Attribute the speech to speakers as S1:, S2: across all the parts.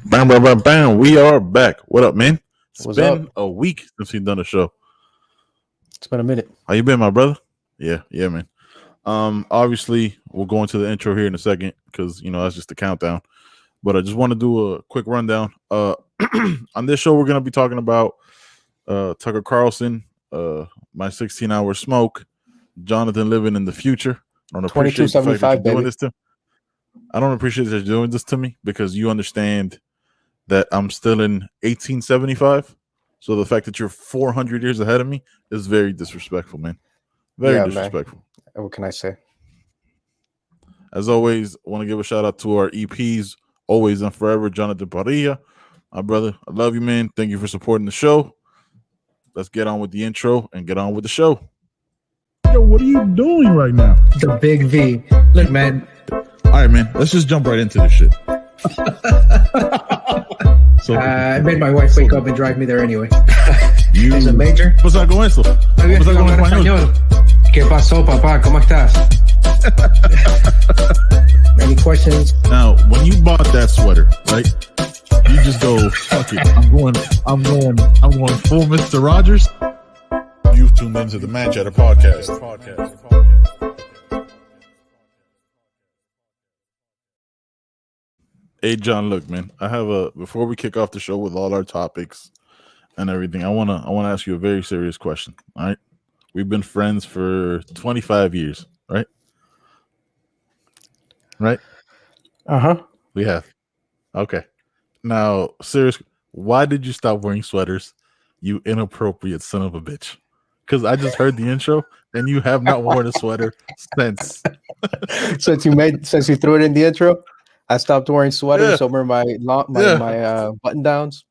S1: Bam, bam, bam, bam. We are back. What up, man?
S2: What's
S1: been
S2: up?
S1: a week since we've done a show.
S2: It's been a minute.
S1: How you been, my brother? Yeah, man. Obviously, we'll go into the intro here in a second because that's just the countdown. But I just want to do a quick rundown. On this show, we're gonna be talking about Tucker Carlson, my 16-hour smoke, Jonathan living in the future. I don't appreciate the fact that you're doing this to. I don't appreciate that you're doing this to me because you understand that I'm still in 1875. So the fact that you're 400 years ahead of me is very disrespectful, man. Very disrespectful.
S2: Man. What can I say?
S1: As always, I want to give a shout out to our EPs, always and forever, Jonathan Padilla. My brother, I love you, man. Thank you for supporting the show. Let's get on with the intro and get on with the show. Yo, what are you doing right now?
S3: The big V. Look, man.
S1: All right, man. Let's just jump right into this shit.
S3: I made my wife wake up and drive me there anyway. Es a major.
S1: Pues algo eso.
S3: Pues algo en español. ¿Qué pasó, papá? ¿Cómo estás? Any questions?
S1: Now, when you bought that sweater, right? You just go, fuck it. I'm going full Mr. Rogers. You've tuned into the Man Chatter podcast. Hey, John, look, man, before we kick off the show with all our topics and everything, I want to ask you a very serious question. All right. We've been friends for 25 years, right? Right?
S2: Uh-huh.
S1: We have. Okay. Now, serious, why did you stop wearing sweaters, you inappropriate son of a bitch? Because I just heard the intro and you have not worn a sweater since.
S2: Since you threw it in the intro? I stopped wearing sweaters over my button downs.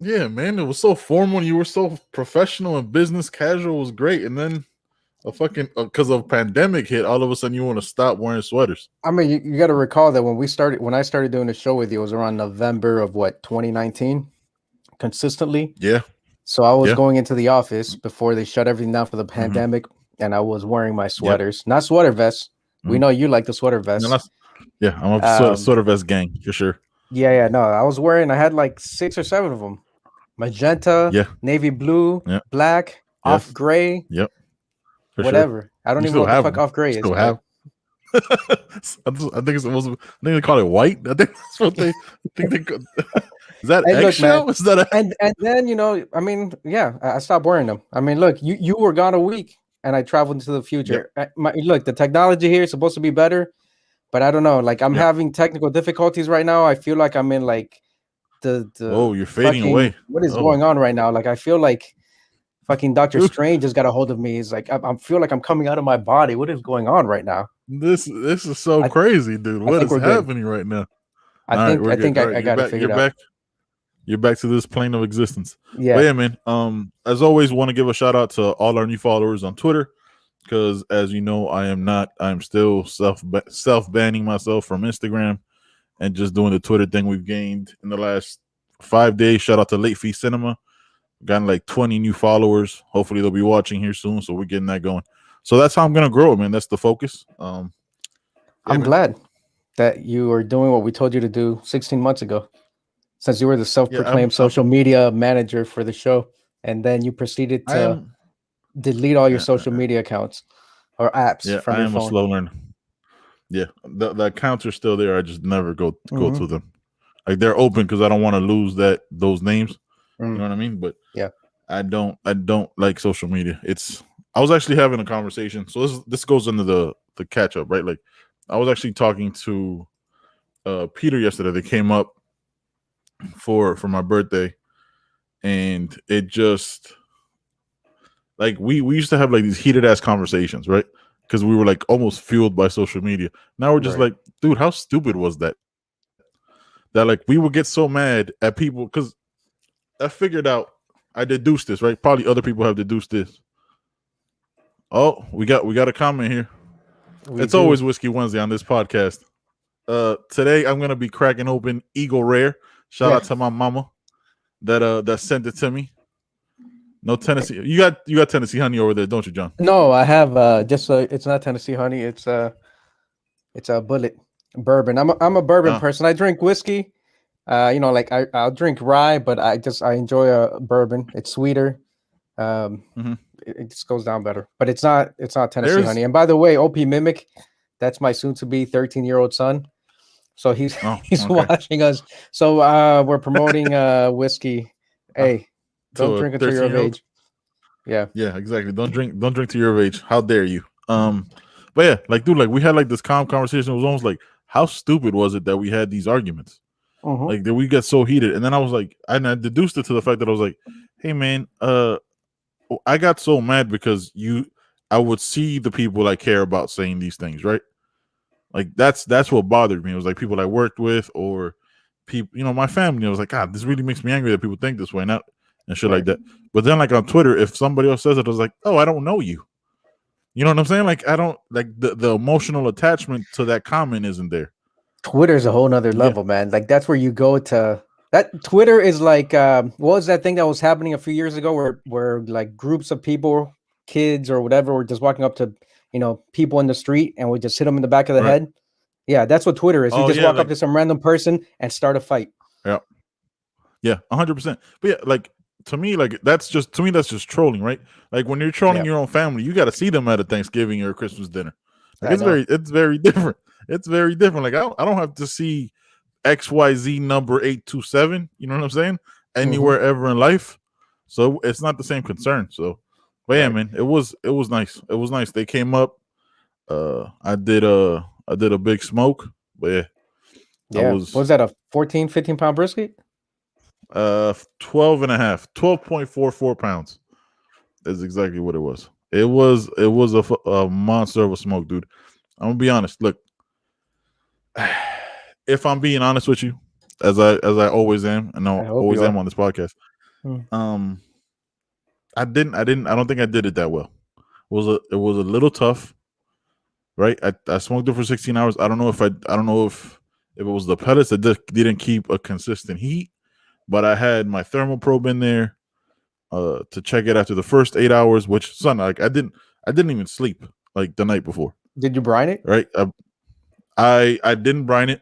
S1: Yeah, man, it was so formal. You were so professional and business casual was great, and then because of pandemic hit, all of a sudden you want to stop wearing sweaters.
S2: I mean, you got to recall that when I started doing the show with you, it was around November of 2019, consistently.
S1: Yeah.
S2: So I was going into the office before they shut everything down for the pandemic, and I was wearing my sweaters, not sweater vests. We know you like the sweater vests.
S1: No, yeah, I'm a sweater vest gang for sure.
S2: Yeah, no, I had like 6 or 7 of them. Magenta, navy blue, black, off gray, whatever. Sure. I don't even know what the fuck off gray is.
S1: Still have. I think they call it white. I think that's what they think they call. Is that eggshell? Is that
S2: and then I mean, I stopped wearing them. I mean, look, you were gone a week, and I traveled into the future. Look, the technology here is supposed to be better, but I don't know. Like I'm having technical difficulties right now. I feel like I'm in like the
S1: you're fading away.
S2: What is going on right now? Like I feel like fucking Dr. Strange just got a hold of me. He's like, I feel like I'm coming out of my body. What is going on right now?
S1: This is so crazy, dude. What is happening right now?
S2: I think I got to figure it out.
S1: You're back to this plane of existence.
S2: Yeah.
S1: But yeah, man. As always, want to give a shout out to all our new followers on Twitter. Because as you know, I'm still self-banning myself from Instagram and just doing the Twitter thing we've gained in the last 5 days. Shout out to Late Fee Cinema. Gotten like 20 new followers. Hopefully they'll be watching here soon. So we're getting that going. So that's how I'm going to grow, man. That's the focus. I'm
S2: glad that you are doing what we told you to do 16 months ago. Since you were the self-proclaimed social media manager for the show. And then you proceeded to delete all your social media accounts or apps from your phone.
S1: I am a slow learner. Yeah, the accounts are still there. I just never go to them. Like they're open because I don't want to lose those names. You know what I mean? But I don't like social media. I was actually having a conversation. So this goes into the catch up, right? Like I was actually talking to Peter yesterday. They came up for my birthday, and it just like we used to have like these heated ass conversations, right? Because we were like almost fueled by social media. Now we're just like, dude, how stupid was that? That like we would get so mad at people because I figured out I deduced this, right? Probably other people have deduced this. Oh, we got a comment here. It's always Whiskey Wednesday on this podcast. Today I'm gonna be cracking open Eagle Rare. Shout out to my mama that sent it to me. No Tennessee. You got Tennessee honey over there, don't you, John?
S2: No, I have it's not Tennessee honey. It's a Bullet bourbon. I'm a bourbon person. I drink whiskey. Like I'll drink rye, but I enjoy a bourbon. It's sweeter. It just goes down better. But it's not Tennessee honey. And by the way, OP Mimic, that's my soon-to-be 13-year-old son. So he's watching us. So we're promoting whiskey. Hey, don't drink until you're of age. Yeah,
S1: exactly. Don't drink till you're of age. How dare you? But yeah, like, dude, like we had like this calm conversation. It was almost like, how stupid was it that we had these arguments? Like that we got so heated. And then I was like, and I deduced it to the fact that I was like, hey man, I got so mad because I would see the people I care about saying these things, right? Like that's what bothered me. It was like people I worked with or people, my family. I was like, God, this really makes me angry that people think this way, and shit like that. But then, like on Twitter, if somebody else says it, I was like, oh, I don't know you. You know what I'm saying? Like I don't like the emotional attachment to that comment isn't there.
S2: Twitter's a whole nother level, man. Like that's where you go to. That Twitter is like, what was that thing that was happening a few years ago where like groups of people, kids or whatever, were just walking up to, people in the street and would just hit them in the back of the head. Yeah, that's what Twitter is. You just walk up to some random person and start a fight.
S1: Yeah. Yeah, 100%. But yeah, like to me, like that's just trolling, right? Like when you're trolling your own family, you got to see them at a Thanksgiving or a Christmas dinner. Like it's very different. It's very different. Like I don't have to see XYZ number 827, you know what I'm saying? Anywhere ever in life. So it's not the same concern. So, but yeah, man, it was nice. It was nice. They came up. I did a big smoke, but
S2: yeah. What was that, a 14, 15 pound brisket?
S1: 12.44 pounds. That's exactly what it was. It was a monster of a smoke, dude. I'm gonna be honest. Look, if I'm being honest with you, as I always am, and I always am on this podcast, I don't think I did it that well. It was a little tough, right? I smoked it for 16 hours. I don't know if it was the pellets that didn't keep a consistent heat, but I had my thermal probe in there to check it after the first 8 hours. Which, son, like I didn't even sleep like the night before.
S2: Did you brine it?
S1: Right. I didn't brine it.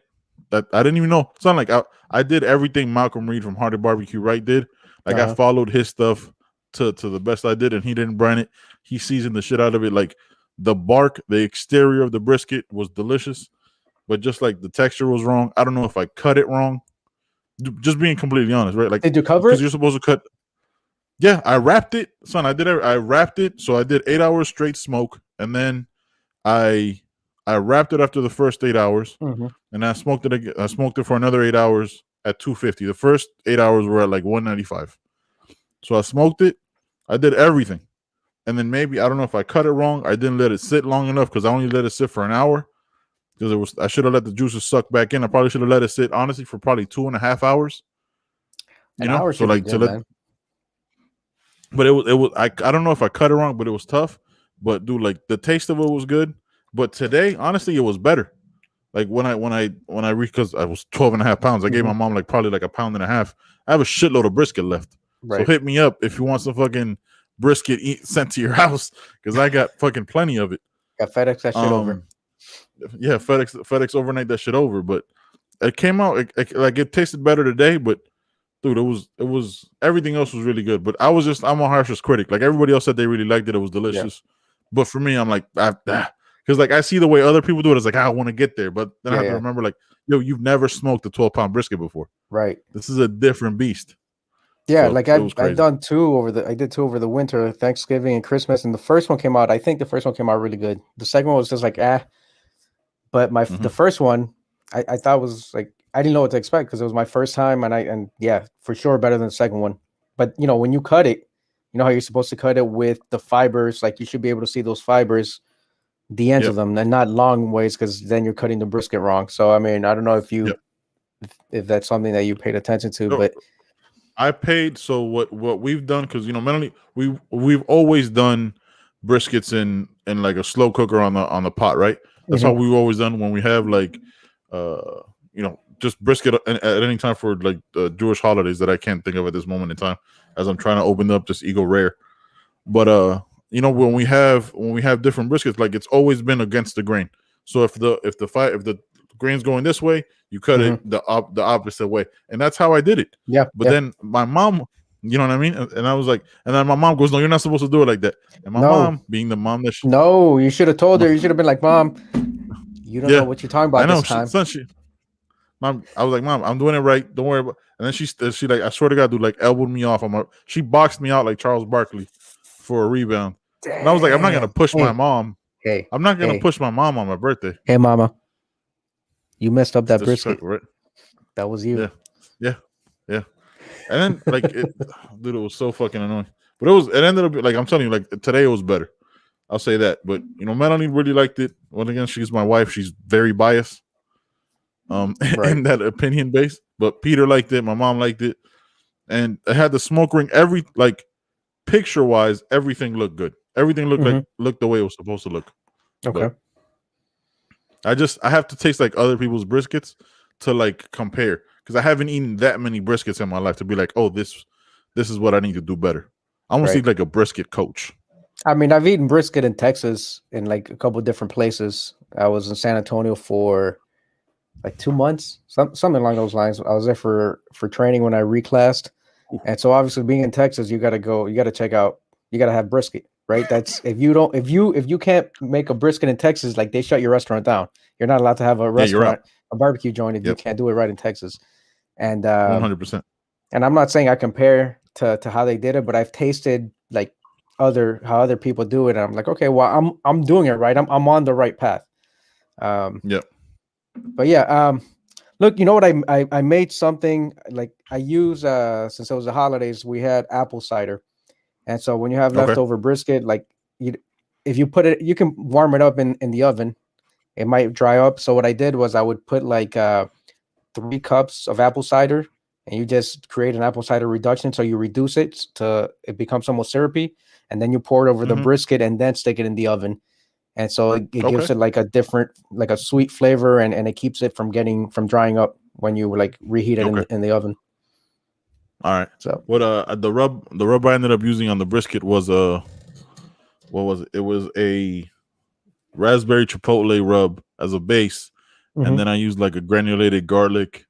S1: I didn't even know. It's not like I did everything Malcolm Reed from Hearted Barbecue Right did. Like I followed his stuff to the best I did, and he didn't brine it. He seasoned the shit out of it. Like the bark, the exterior of the brisket was delicious, but just like the texture was wrong. I don't know if I cut it wrong. Just being completely honest, right? Like,
S2: did you cover it?
S1: Because you're supposed to cut. Yeah, I wrapped it, son. I wrapped it. So I did 8 hours straight smoke, and then I wrapped it after the first 8 hours, and I smoked it again. I smoked it for another 8 hours at 250. The first 8 hours were at like 195. So I smoked it. I did everything, and then maybe I don't know if I cut it wrong. I didn't let it sit long enough because I only let it sit for an hour. Because I should have let the juices suck back in. I probably should have let it sit honestly for probably 2.5 hours.
S2: An hour so like to let.
S1: But it was I don't know if I cut it wrong, but it was tough. But dude, like the taste of it was good. But today, honestly, it was better. Like when I because I was 12.5 pounds, I gave my mom like probably like a pound and a half. I have a shitload of brisket left. Right. So hit me up if you want some fucking brisket sent to your house, because I got fucking plenty of it.
S2: Got FedEx that shit over.
S1: Yeah, FedEx overnight that shit over. But it came out it tasted better today. But dude, it was everything else was really good. But I'm a harshest critic. Like everybody else said they really liked it. It was delicious. Yeah. But for me, I'm like, because like I see the way other people do it. It's like I want to get there, but then I have to remember, like, yo, you've never smoked a 12-pound brisket before,
S2: right?
S1: This is a different beast.
S2: Yeah, so like I've done two over the winter, Thanksgiving and Christmas, and the first one came out. I think the first one came out really good. The second one was just like but the first one I thought was like I didn't know what to expect because it was my first time, and for sure better than the second one. But when you cut it, you know how you're supposed to cut it with the fibers, like you should be able to see those fibers, the ends of them, and not long ways, because then you're cutting the brisket wrong. So I mean, I don't know if if that's something that you paid attention to, but
S1: I paid. So what we've done, because mentally we've always done briskets in like a slow cooker on the pot, right? That's how we've always done when we have like just brisket at any time for like the Jewish holidays that I can't think of at this moment in time, as I'm trying to open up this Eagle Rare. But when we have different briskets, like it's always been against the grain. So if the grain's going this way, you cut it the opposite way, and that's how I did it.
S2: Yeah.
S1: But then my mom, you know what I mean, and I was like, and then my mom goes, "No, you're not supposed to do it like that." And my mom, being the mom that
S2: no, you should have told her. You should have been like, "Mom, you don't know what you're talking about." I know. This time.
S1: Mom, I was like, "Mom, I'm doing it right. Don't worry about." And then she like, I swear to God, dude, like elbowed me off. She boxed me out like Charles Barkley for a rebound. Dang. And I was like, I'm not gonna push my mom. I'm not gonna push my mom on my birthday.
S2: Hey, mama, you messed up that brisket.
S1: Right?
S2: That was you.
S1: Yeah. And then like, dude, it was so fucking annoying. But it ended up like, I'm telling you, like today it was better. I'll say that. But Melanie really liked it. Once again, she's my wife. She's very biased. In that opinion base. But Peter liked it. My mom liked it, and it had the smoke ring. Picture wise, everything looked good. Everything looked the way it was supposed to look.
S2: Okay.
S1: But I have to taste like other people's briskets to like compare, because I haven't eaten that many briskets in my life to be like, oh, this is what I need to do better. I almost need like a brisket coach.
S2: I mean, I've eaten brisket in Texas in like a couple of different places. I was in San Antonio for like 2 months, something along those lines. I was there for training when I reclassed. And so obviously being in Texas, you got to check out, you got to have brisket, right? That's if you can't make a brisket in Texas, like they shut your restaurant down. You're not allowed to have a restaurant, a barbecue joint if you can't do it right in Texas. And
S1: 100%.
S2: And I'm not saying I compare to how they did it, but I've tasted like how other people do it. And I'm like, okay, well, I'm doing it right. I'm on the right path. But yeah, look, you know what? I made something like I use since it was the holidays, we had apple cider, and so when you have leftover brisket, like if you put it, you can warm it up in the oven. It might dry up. So what I did was I would put like 3 cups of apple cider, and you just create an apple cider reduction. So you reduce it to it becomes almost syrupy, and then you pour it over the brisket and then stick it in the oven. And so it gives it like a different, like a sweet flavor, and it keeps it from drying up when you like reheat it in the oven.
S1: All right. So what the rub I ended up using on the brisket was what was it? It was a raspberry chipotle rub as a base, and then I used like a granulated garlic,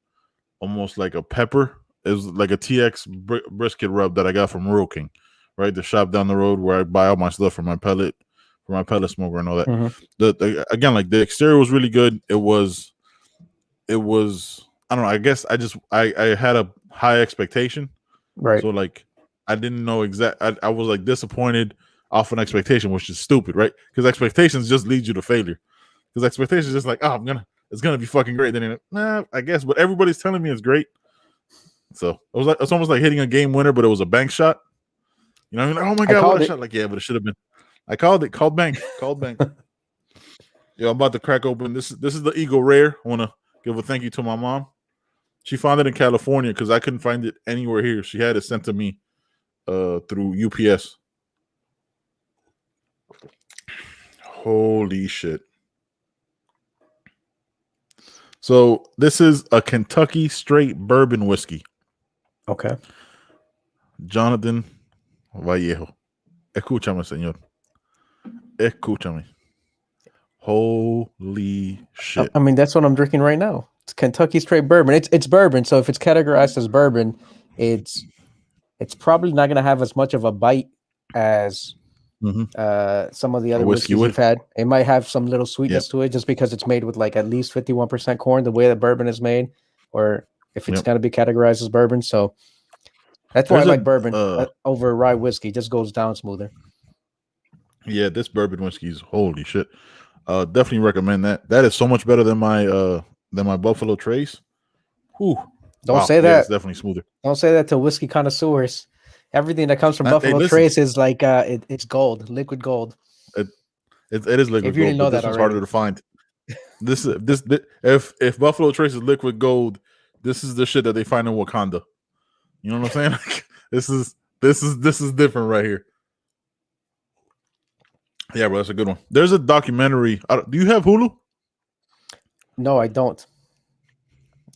S1: almost like a pepper. It was like a TX brisket rub that I got from Rural King, right? The shop down the road where I buy all my stuff for my pellet smoker and all that. Again, like the exterior was really good. It was I don't know. I guess I had a high expectation,
S2: right?
S1: So like I didn't know I was like disappointed off an expectation, which is stupid, right? Because expectations just lead you to failure. Because expectations just like, oh, it's gonna be fucking great. Then I guess, but everybody's telling me it's great. So it's almost like hitting a game winner, but it was a bank shot. You know, like, oh my god, what a shot! Like, yeah, but it should have been. I called it. Called bank. Yeah, I'm about to crack open. This is the Eagle Rare. I want to give a thank you to my mom. She found it in California because I couldn't find it anywhere here. She had it sent to me through UPS. Holy shit. So this is a Kentucky straight bourbon whiskey.
S2: Okay.
S1: Jonathan Vallejo. Escúchame, señor. Escúchame. Holy shit.
S2: I mean, that's what I'm drinking right now. It's Kentucky straight bourbon. It's bourbon. So if it's categorized as bourbon, it's probably not going to have as much of a bite as some of the other whiskeys we've had. It might have some little sweetness to it just because it's made with like at least 51% corn, the way that bourbon is made, or if it's going to be categorized as bourbon. So that's why I like bourbon over rye whiskey. It just goes down smoother.
S1: Yeah, this bourbon whiskey is holy shit. Definitely recommend that. That is so much better than my Buffalo Trace. Whew.
S2: Don't say that.
S1: It's definitely smoother.
S2: Don't say that to whiskey connoisseurs. Everything that comes from Buffalo Trace is like it's gold, liquid gold.
S1: It is liquid
S2: if you
S1: gold.
S2: Didn't know
S1: this
S2: that
S1: is harder to find. This if Buffalo Trace is liquid gold, this is the shit that they find in Wakanda. You know what I'm saying? Like, this is different right here. Yeah, bro, that's a good one. There's a documentary. Do you have Hulu?
S2: No, I don't.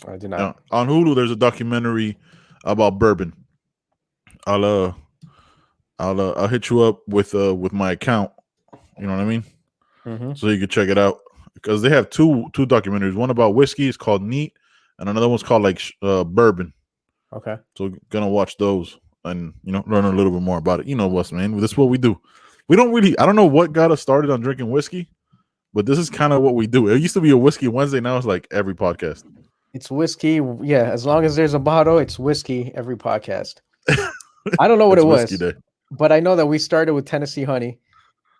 S2: I do not.
S1: On Hulu, there's a documentary about bourbon. I'll hit you up with my account. You know what I mean?
S2: Mm-hmm.
S1: So you can check it out because they have two documentaries. One about whiskey, it's called Neat, and another one's called like bourbon.
S2: Okay.
S1: So gonna watch those and learn a little bit more about it. You know what's, man. This is what we do. We don't really. I don't know what got us started on drinking whiskey, but this is kind of what we do. It used to be a whiskey Wednesday. Now it's like every podcast.
S2: It's whiskey. Yeah, as long as there's a bottle, it's whiskey every podcast. I don't know what it was, but I know that we started with Tennessee honey,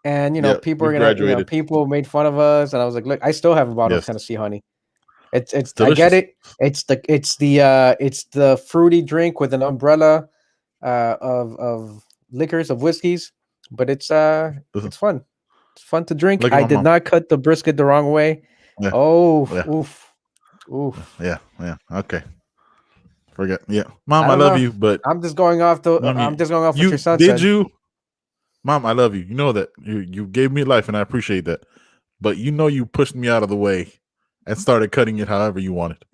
S2: and people are gonna, people made fun of us, and I was like, look, I still have a bottle of Tennessee honey. It's delicious. I get it. It's the fruity drink with an umbrella of liquors, of whiskeys, but it's fun. It's fun to drink. I did not cut the brisket the wrong way.
S1: Yeah.
S2: Oh, yeah. Oof.
S1: Yeah. Okay. Forget. Yeah, Mom, I love you, but
S2: I'm just going off what your son said.
S1: Did you, Mom? I love you. You know that you gave me life, and I appreciate that. But you pushed me out of the way and started cutting it however you wanted.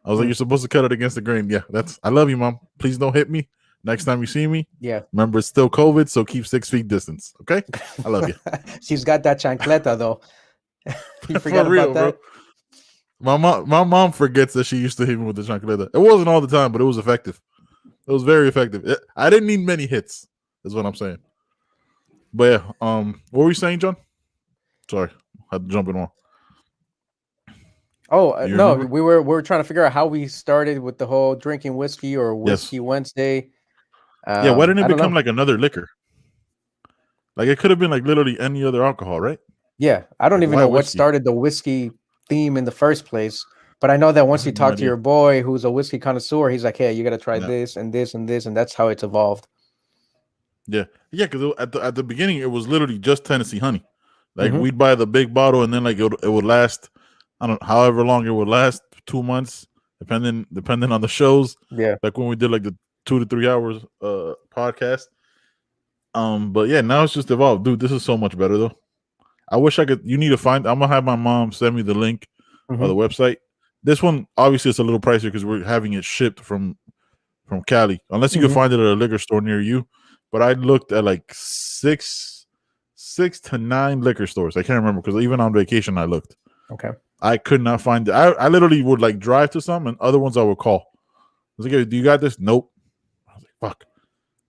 S1: I was like, you're supposed to cut it against the grain. Yeah, I love you, Mom. Please don't hit me next time you see me.
S2: Yeah.
S1: Remember, it's still COVID, so keep 6 feet distance. Okay. I love you.
S2: She's got that chancleta though. You forgot about that. Bro.
S1: My mom forgets that she used to hit me with the chancleta. It wasn't all the time, but it was effective. It was very effective. I didn't need many hits, is what I'm saying. But yeah, what were you saying, John? Sorry, I had to jump in on.
S2: Oh no, we were trying to figure out how we started with the whole drinking whiskey or whiskey Wednesday.
S1: Yeah, why didn't it become like another liquor? Like it could have been like literally any other alcohol, right?
S2: Yeah, I don't even know what started the whiskey theme in the first place, but I know that once you talk to your boy who's a whiskey connoisseur, he's like, hey, you got to try this and this and this, and that's how it's evolved.
S1: Yeah, because at the beginning it was literally just Tennessee honey. Like we'd buy the big bottle, and then like it would last, I don't know, however long it would last, 2 months, depending on the shows.
S2: Yeah,
S1: like when we did like the 2 to 3 hours podcast. But yeah, now it's just evolved, dude. This is so much better though. I wish I could. You need to find. I'm gonna have my mom send me the link of the website. This one obviously it's a little pricier because we're having it shipped from Cali. Unless you can find it at a liquor store near you. But I looked at like 6 to 9 liquor stores. I can't remember because even on vacation I looked.
S2: Okay.
S1: I could not find it. I literally would like drive to some, and other ones I would call. I was like, hey, do you got this? Nope. I was like, fuck.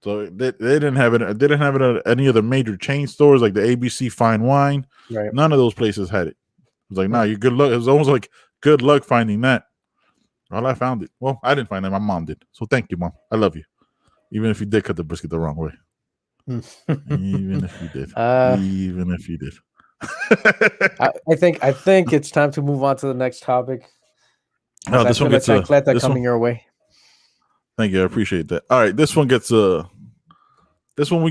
S1: So they didn't have it. They didn't have it at any of the major chain stores like the ABC Fine Wine.
S2: Right.
S1: None of those places had it. I was like, nah, you good luck. It was almost like good luck finding that. Well, I found it. Well, I didn't find it. My mom did. So thank you, Mom. I love you. Even if you did cut the brisket the wrong way. Even if you did. Even if you did.
S2: I think it's time to move on to the next topic.
S1: No, this one gets
S2: coming your way.
S1: Thank you. I appreciate that. All right, this one gets this one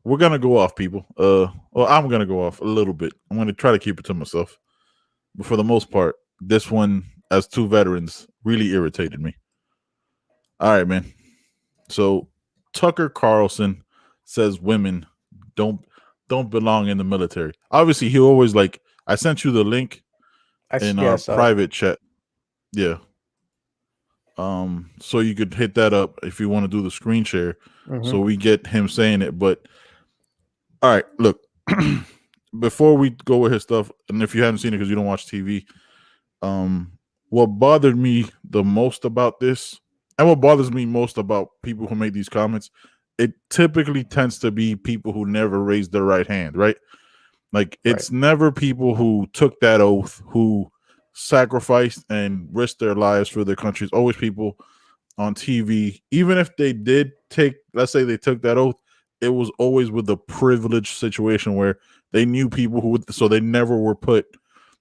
S1: we're gonna go off, people. Well, I'm gonna go off a little bit. I'm gonna try to keep it to myself. But for the most part, this one, as 2 veterans, really irritated me. All right, man. So Tucker Carlson says women don't belong in the military. Obviously, he always like, I sent you the link in our private chat. Yeah. So you could hit that up if you want to do the screen share, so we get him saying it. But all right, look, before we go with his stuff, and if you haven't seen it because you don't watch TV, what bothered me the most about this, and what bothers me most about people who make these comments, it typically tends to be people who never raised their right hand, right? Like it's never people who took that oath, who sacrificed and risked their lives for their country. It's always people on TV. Even if they did take, let's say they took that oath, it was always with a privileged situation where they knew people who would, so they never were put,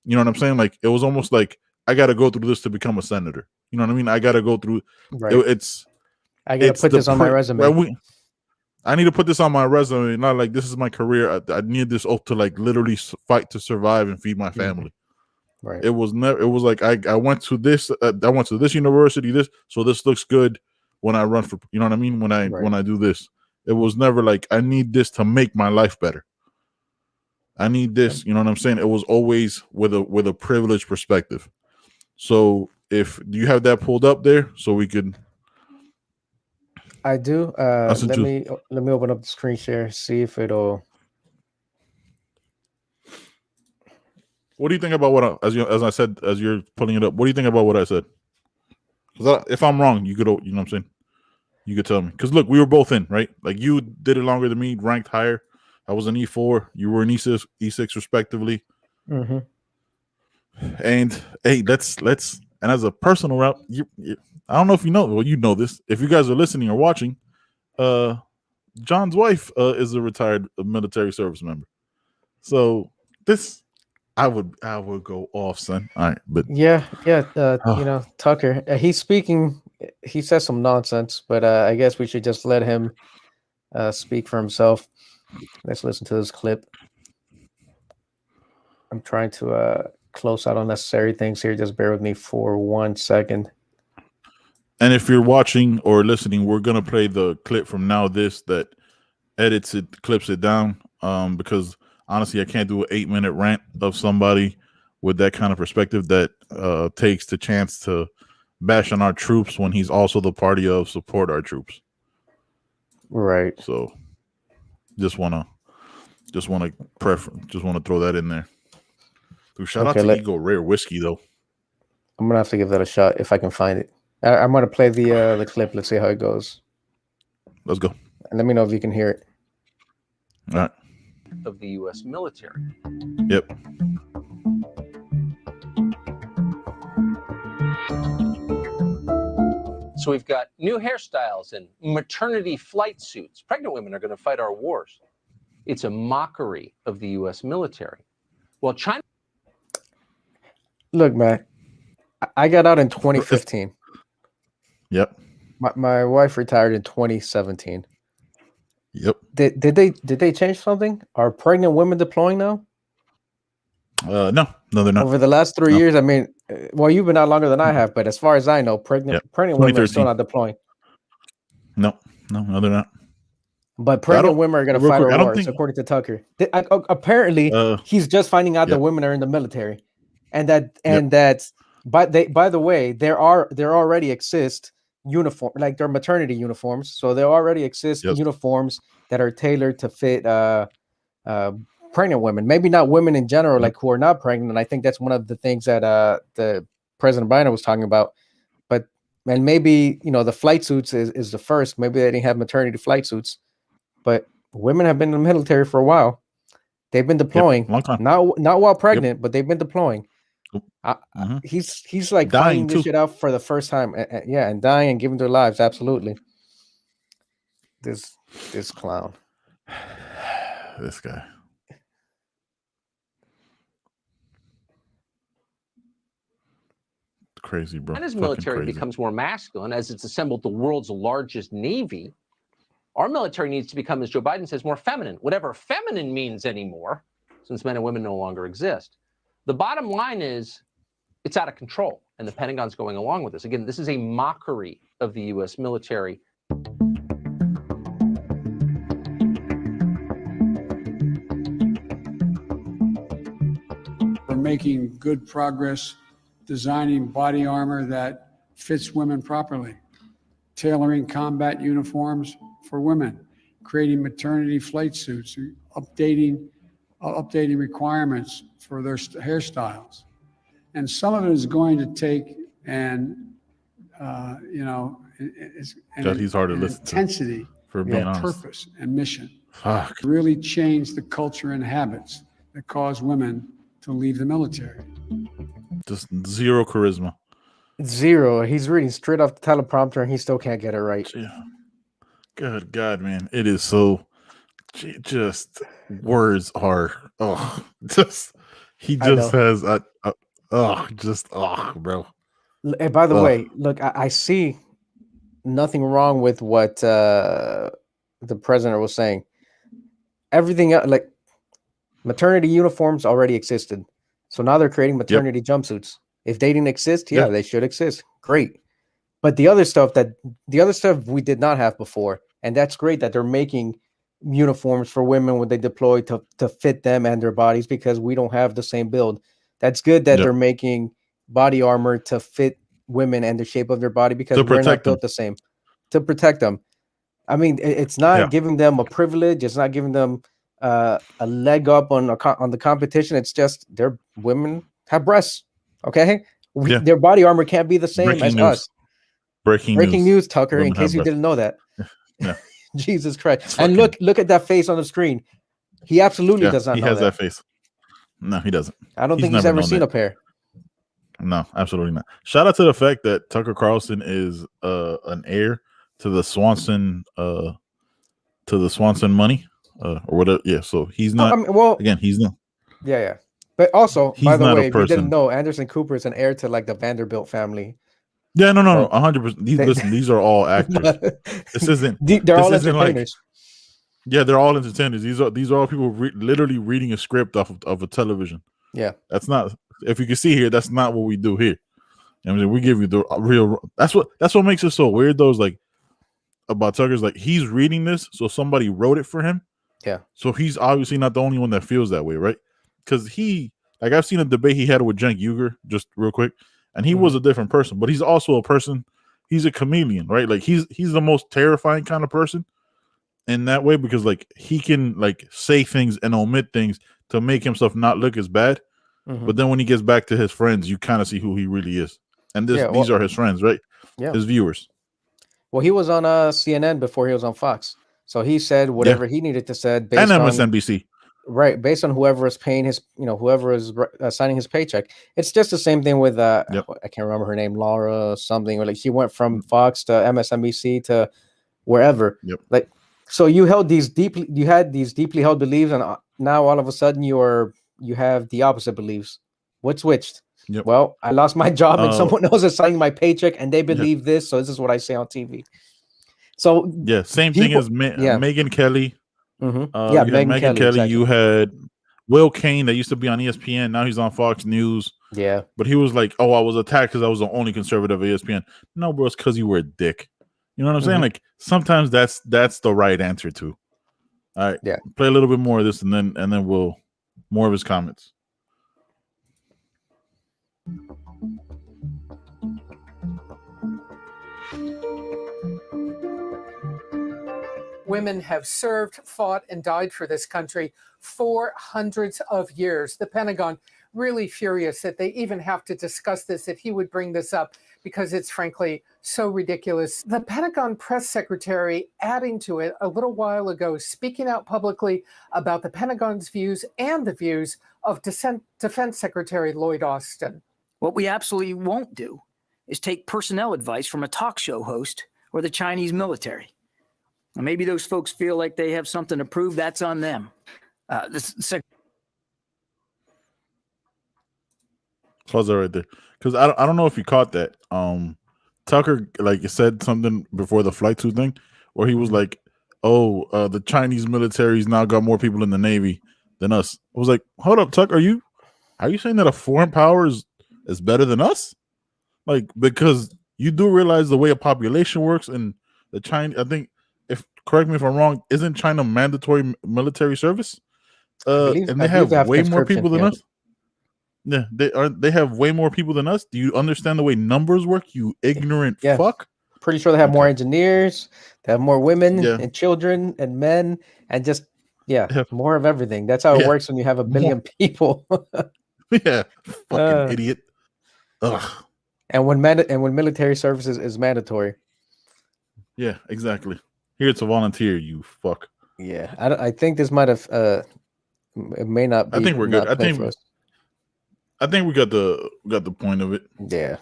S1: you know what I'm saying? Like it was almost like, I got to go through this to become a senator. You know what I mean? I got to go through.
S2: Right.
S1: I
S2: got to put this on my resume.
S1: I need to put this on my resume. Not like this is my career. I need this oath to like literally fight to survive and feed my family.
S2: Right.
S1: It was never. It was like I went to this. I went to this university. So this looks good. when I run for, you know what I mean? When I do this, it was never like I need this to make my life better. I need this, you know what I'm saying? It was always with a privileged perspective. So do you have that pulled up there so we could?
S2: I do. Let me open up the screen share, see if it'll.
S1: What do you think about as I said, as you're pulling it up? What do you think about what I said? Because if I'm wrong, you know what I'm saying? You could tell me. Because look, we were both in, right? Like you did it longer than me, ranked higher. I was an E4. You were an E6 respectively.
S2: Mm-hmm.
S1: And hey, let's. And as a personal route, I don't know if you know. Well, you know this. If you guys are listening or watching, John's wife is a retired military service member. So this, I would go off, son. All right, but
S2: yeah. You know, Tucker, he's speaking. He says some nonsense, but I guess we should just let him speak for himself. Let's listen to this clip. I'm trying to close out unnecessary things here. Just bear with me for 1 second.
S1: And if you're watching or listening, we're gonna play the clip from Now This that edits it, clips it down. Because honestly, I can't do an 8-minute rant of somebody with that kind of perspective that takes the chance to bash on our troops when he's also the party of support our troops.
S2: Right.
S1: So just wanna throw that in there. Dude, shout out to Eagle Rare Whiskey though.
S2: I'm gonna have to give that a shot if I can find it. I'm gonna play the clip. Let's see how it goes.
S1: Let's go.
S2: And let me know if you can hear it.
S1: All right.
S4: Of the U.S. military.
S1: Yep.
S4: So we've got new hairstyles and maternity flight suits. Pregnant women are going to fight our wars. It's a mockery of the U.S. military. Well, China.
S2: Look, man, I got out in 2015.
S1: Yep.
S2: My wife retired in 2017.
S1: Yep.
S2: Did they change something? Are pregnant women deploying now?
S1: No, they're not.
S2: Over the last 3 years, I mean, well, you've been out longer than I have, but as far as I know, pregnant women are still not deploying.
S1: No, they're not.
S2: But pregnant women are going to fight our wars, according to Tucker. Apparently, he's just finding out that women are in the military, and that by the way, there already exist uniform, like their maternity uniforms. So there already exist uniforms that are tailored to fit pregnant women. Maybe not women in general, like who are not pregnant. And I think that's one of the things that the President Biden was talking about. And maybe, you know, the flight suits is the first. Maybe they didn't have maternity flight suits, but women have been in the military for a while. They've been deploying,
S1: long time.
S2: Not while pregnant, but they've been deploying. He's like finding this shit out for the first time. And dying and giving their lives. Absolutely. This clown.
S1: This guy. Crazy, bro.
S4: China's military becomes more masculine as it's assembled the world's largest navy. Our military needs to become, as Joe Biden says, more feminine, whatever feminine means anymore, since men and women no longer exist. The bottom line is it's out of control, and the Pentagon's going along with this. Again, this is a mockery of the U.S. military.
S5: We're making good progress designing body armor that fits women properly, tailoring combat uniforms for women, creating maternity flight suits, updating requirements for their hairstyles. And some of it is going to take
S1: he's hard to listen
S5: intensity,
S1: for being honest,
S5: purpose and mission. Really change the culture and habits that cause women to leave the military.
S1: Just zero charisma.
S2: Zero. He's reading straight off the teleprompter and he still can't get it right.
S1: Good God, man. It is so just words are he just has bro.
S2: And by the way, look, I see nothing wrong with what the president was saying. Everything else, like maternity uniforms already existed. So now they're creating maternity jumpsuits. If they didn't exist, they should exist. Great. But the other stuff we did not have before, and that's great that they're making uniforms for women when they deploy to fit them and their bodies, because we don't have the same build. That's good that they're making body armor to fit women and the shape of their body, because we're not built the same, to protect them. I mean, it's not giving them a privilege. It's not giving them a leg up on the competition. It's just their women have breasts. Okay, their body armor can't be the same as us.
S1: Breaking
S2: news, Tucker. In case you didn't know that.
S1: Yeah.
S2: Jesus Christ! And look at that face on the screen. He absolutely does not know that.
S1: He has that face. No, he doesn't.
S2: I don't think he's ever seen a pair.
S1: No, absolutely not. Shout out to the fact that Tucker Carlson is an heir to the Swanson money or whatever. Yeah, so he's not. He's not.
S2: Yeah. But also, by the way, if you didn't know, Anderson Cooper is an heir to like the Vanderbilt family.
S1: Yeah, no, 100%. These are all actors. This isn't.
S2: They're all entertainers.
S1: They're all entertainers. These are all people literally reading a script off of a television.
S2: Yeah,
S1: that's not. If you can see here, that's not what we do here. I mean, we give you the real. That's what makes it so weird. Though, is like about Tucker's like he's reading this, so somebody wrote it for him.
S2: Yeah.
S1: So he's obviously not the only one that feels that way, right? Because I've seen a debate he had with Cenk Uygur, just real quick. And he was a different person, but he's also a person. He's a chameleon, right? Like he's the most terrifying kind of person in that way, because like he can like say things and omit things to make himself not look as bad. But then when he gets back to his friends, you kind of see who he really is. And these are his friends, right?
S2: Yeah.
S1: His viewers.
S2: Well, he was on CNN before he was on Fox, so he said whatever he needed to say based
S1: on MSNBC.
S2: Right, based on whoever is paying his, whoever is signing his paycheck. It's just the same thing with I can't remember her name, Laura something. Or like she went from Fox to MSNBC to wherever.
S1: Yep.
S2: Like, so you had these deeply held beliefs, and now all of a sudden you have the opposite beliefs. What switched?
S1: Yep.
S2: Well, I lost my job, and someone else is signing my paycheck, and they believe this, so this is what I say on TV. So
S1: same thing as Megyn Kelly.
S2: Megyn
S1: Kelly. Exactly. You had Will Kane that used to be on ESPN. Now he's on Fox News.
S2: Yeah.
S1: But he was like, "Oh, I was attacked because I was the only conservative at ESPN." No, bro, it's because you were a dick. You know what I'm saying? Like sometimes that's the right answer too. All right.
S2: Yeah.
S1: Play a little bit more of this, and then we'll more of his comments.
S6: Women have served, fought, and died for this country for hundreds of years. The Pentagon really furious that they even have to discuss this, that he would bring this up, because it's frankly so ridiculous. The Pentagon press secretary adding to it a little while ago, speaking out publicly about the Pentagon's views and the views of Defense Secretary Lloyd Austin.
S7: What we absolutely won't do is take personnel advice from a talk show host or the Chinese military. Maybe those folks feel like they have something to prove. That's on them.
S1: Pause that right there, because I don't know if you caught that. Tucker said something before the flight suit thing, where he was like, "Oh, the Chinese military's now got more people in the Navy than us." I was like, "Hold up, Tuck, are you saying that a foreign power is better than us?" Like, because you do realize the way a population works, and the China, I think. Correct me if I'm wrong. Isn't China mandatory military service? And they have way more people than us. Yeah, they have way more people than us. Do you understand the way numbers work? You ignorant fuck.
S2: Pretty sure they have more engineers. They have more women and children and men, and just more of everything. That's how it works when you have a billion people.
S1: Fucking idiot. Ugh.
S2: And when military service is mandatory.
S1: Yeah, exactly. Here to volunteer, you fuck.
S2: Yeah, I think this might have. It may not be.
S1: I think we're good. I think we got the point of it.
S2: Yeah.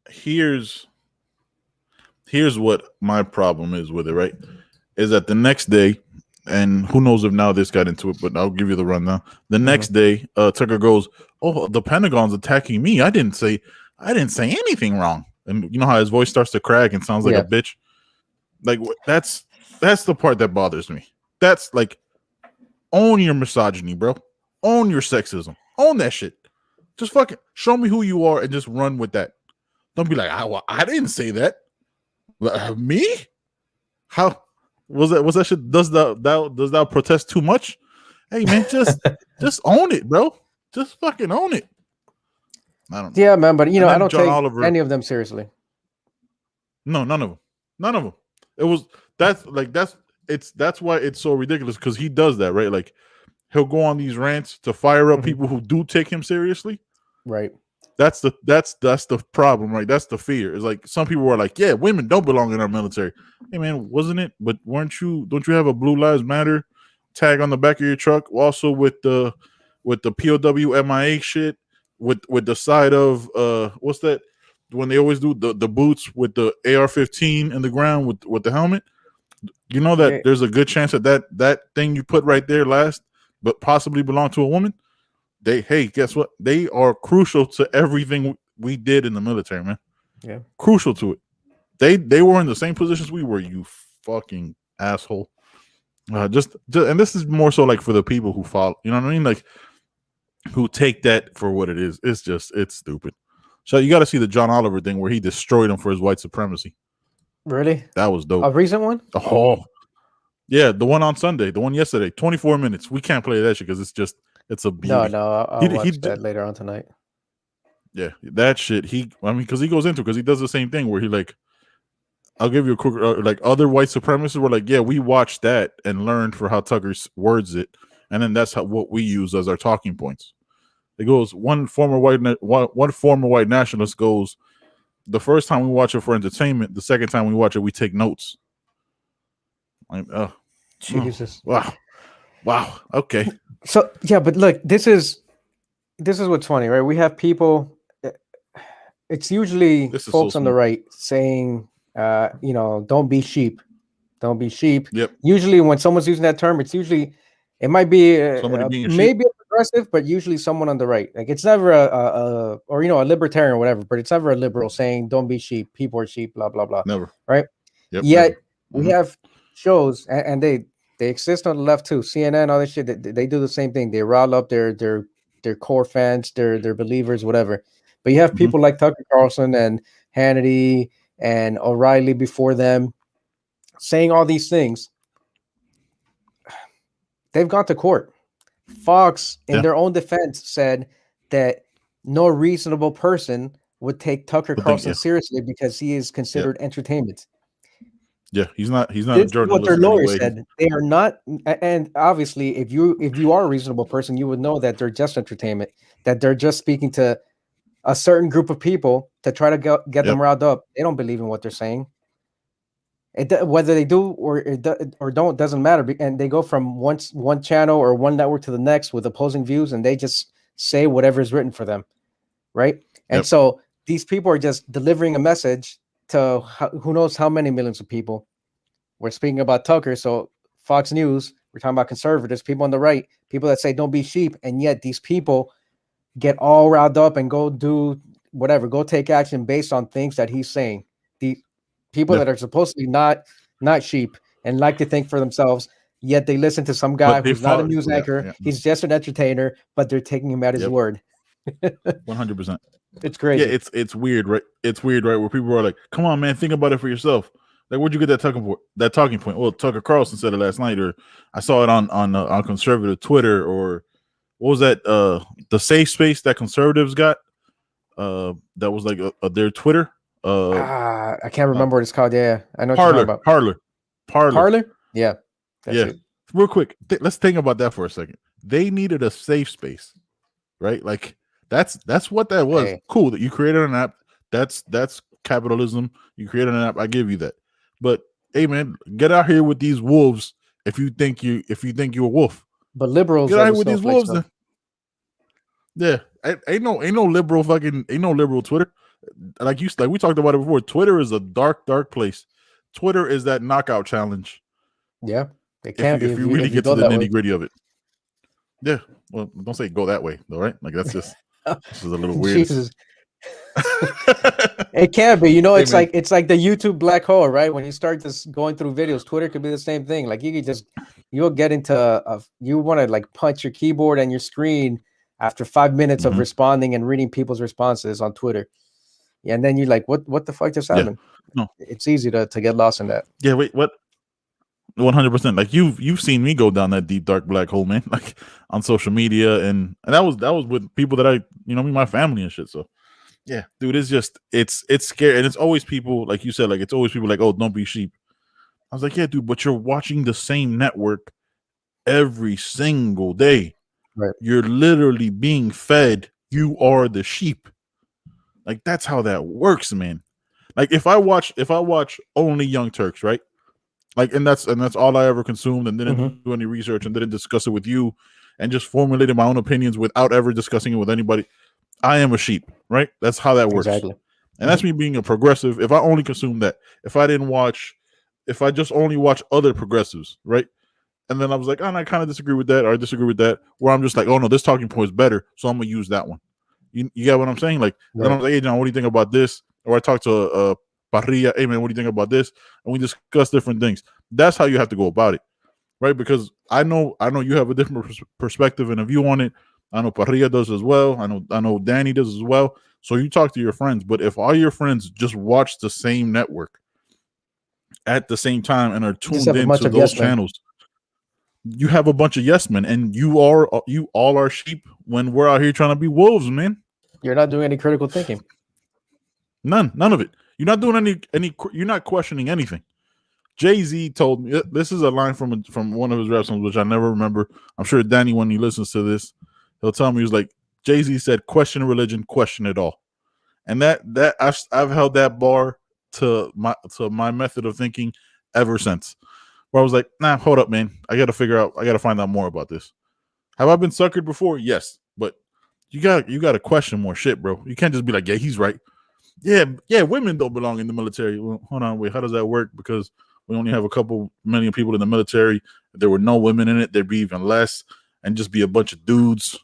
S1: Here's what my problem is with it. Right, is that the next day, and who knows if now this got into it, but I'll give you the rundown. The next day, Tucker goes, "Oh, the Pentagon's attacking me. I didn't say anything wrong." And you know how his voice starts to crack and sounds like a bitch. Like that's the part that bothers me. That's like, own your misogyny, bro. Own your sexism. Own that shit. Just fucking show me who you are and just run with that. Don't be like, I didn't say that. Me? How was that? Was that shit? Does that protest too much? Hey man, just own it, bro. Just fucking own it. I don't know.
S2: Yeah, man, but I don't
S1: John
S2: take
S1: Oliver,
S2: any of them seriously.
S1: No, none of them. It was that's why it's so ridiculous, because he does that, right? Like he'll go on these rants to fire up people who do take him seriously.
S2: Right.
S1: That's the problem, right? That's the fear. It's like some people were like, yeah, women don't belong in our military. Hey man, wasn't it? But don't you have a Blue Lives Matter tag on the back of your truck? Also with the POW MIA shit, with the side of what's that? When they always do the boots with the AR-15 in the ground with the helmet. You know that there's a good chance that thing you put right there last, but possibly belong to a woman. Guess what? They are crucial to everything we did in the military, man.
S2: Yeah,
S1: crucial to it. They were in the same positions we were. You fucking asshole. Just and this is more so like for the people who follow. You know what I mean? Like who take that for what it is. It's stupid. So you got to see the John Oliver thing where he destroyed him for his white supremacy.
S2: Really?
S1: That was dope.
S2: A recent one?
S1: Oh, yeah, the one on Sunday, the one yesterday, 24 minutes. We can't play that shit because it's a beauty.
S2: No, I'll watch that later on tonight.
S1: Yeah, that shit. Because he goes into because he does the same thing where he like, I'll give you a quick like other white supremacists were like, yeah, we watched that and learned for how Tucker words it, and then that's what we use as our talking points. It goes one former white nationalist goes, the first time we watch it for entertainment, the second time we watch it, we take notes. Like,
S2: Jesus.
S1: Wow. Okay.
S2: So yeah, but look, this is what's funny, right? We have people. It's usually folks on the right saying, don't be sheep. Don't be sheep.
S1: Yep.
S2: Usually when someone's using that term, it might be maybe a progressive, but usually someone on the right. Like it's never a libertarian or whatever, but it's never a liberal saying don't be sheep, people are sheep, blah blah blah.
S1: Never.
S2: Right?
S1: Yep,
S2: yet we have shows and they exist on the left too. CNN, all this shit, they do the same thing. They rile up their core fans, their believers, whatever. But you have people like Tucker Carlson and Hannity and O'Reilly before them saying all these things. They've gone to court. Fox, in their own defense, said that no reasonable person would take Tucker Carlson seriously because he is considered entertainment.
S1: Yeah, he's not a journalist.
S2: What their lawyer said. They are not, and obviously, if you are a reasonable person, you would know that they're just entertainment, that they're just speaking to a certain group of people to try to get them riled up. They don't believe in what they're saying. Whether they do or don't doesn't matter, and they go from one channel or one network to the next with opposing views, and they just say whatever is written for them, right? And so these people are just delivering a message to who knows how many millions of people. We're speaking about Tucker, so Fox News, we're talking about conservatives, people on the right, people that say don't be sheep, and yet these people get all riled up and go do whatever, go take action based on things that he's saying. The people that are supposed to be not sheep and like to think for themselves, yet they listen to some guy who's not a news anchor. He's just an entertainer, but they're taking him at his word.
S1: 100%.
S2: It's crazy.
S1: Yeah, it's weird, right? It's weird, right? Where people are like, "Come on, man, think about it for yourself." Like, where'd you get that talking point? Well, Tucker Carlson said it last night, or I saw it on conservative Twitter, or what was that? The safe space that conservatives got. That was like their Twitter.
S2: I can't remember what it's called. Yeah, I know what you're talking about. Parler. Yeah.
S1: It. Real quick, let's think about that for a second. They needed a safe space, right? Like that's what that was. Hey. Cool that you created an app. That's capitalism. You created an app. I give you that. But hey, man, get out here with these wolves. If you think you're a wolf,
S2: but liberals
S1: get out here with these wolves. Then. Yeah, ain't no liberal Twitter. Like we talked about it before. Twitter is a dark place. Twitter is that knockout challenge.
S2: Yeah, it can't be
S1: if you really get to the nitty gritty of it. Yeah, well, don't say go that way, though, right? Like that's just this is a little weird. Jesus.
S2: It can't be. It's like the YouTube black hole, right? When you start just going through videos, Twitter could be the same thing. Like you'll get into you want to like punch your keyboard and your screen after 5 minutes of responding and reading people's responses on Twitter. And then you're like, what the fuck just happened?
S1: No,
S2: it's easy to get lost in that.
S1: Yeah, wait, what? 100%. Like you've seen me go down that deep dark black hole, man. Like on social media, and that was with people that I, my family and shit. So yeah, dude, it's scary, and it's always people like you said, like it's always people like, oh, don't be sheep. I was like, yeah, dude, but you're watching the same network every single day.
S2: Right.
S1: You're literally being fed. You are the sheep. Like that's how that works, man. Like if I watch only Young Turks, right? Like and that's all I ever consumed, and didn't do any research and didn't discuss it with you, and just formulated my own opinions without ever discussing it with anybody. I am a sheep, right? That's how that works.
S2: Exactly.
S1: And that's me being a progressive. If I only consume that, if I just only watch other progressives, right? And then I was like, oh, and I kind of disagree with that, or I disagree with that, where I'm just like, oh no, this talking point is better, so I'm gonna use that one. You get what I'm saying? Like, then I'm like, hey John, what do you think about this? Or I talk to Parrilla, hey man, what do you think about this? And we discuss different things. That's how you have to go about it, right? Because I know you have a different perspective and a view on it. I know Parrilla does as well. I know Danny does as well. So you talk to your friends, but if all your friends just watch the same network at the same time and are tuned into those channels, you have a bunch of yes men, and you all are sheep when we're out here trying to be wolves, man.
S2: You're not doing any critical thinking.
S1: None of it. You're not doing any. You're not questioning anything. Jay-Z told me, this is a line from one of his rap songs, which I never remember. I'm sure Danny, when he listens to this, he'll tell me, he was like, Jay-Z said, question religion, question it all. And that I've held that bar to my method of thinking ever since. Where I was like, nah, hold up, man. I got to find out more about this. Have I been suckered before? Yes. But you got to question more shit, bro. You can't just be like, yeah, he's right. Yeah, women don't belong in the military. Well, hold on, wait, how does that work? Because we only have a couple million people in the military. If there were no women in it, there'd be even less, and just be a bunch of dudes.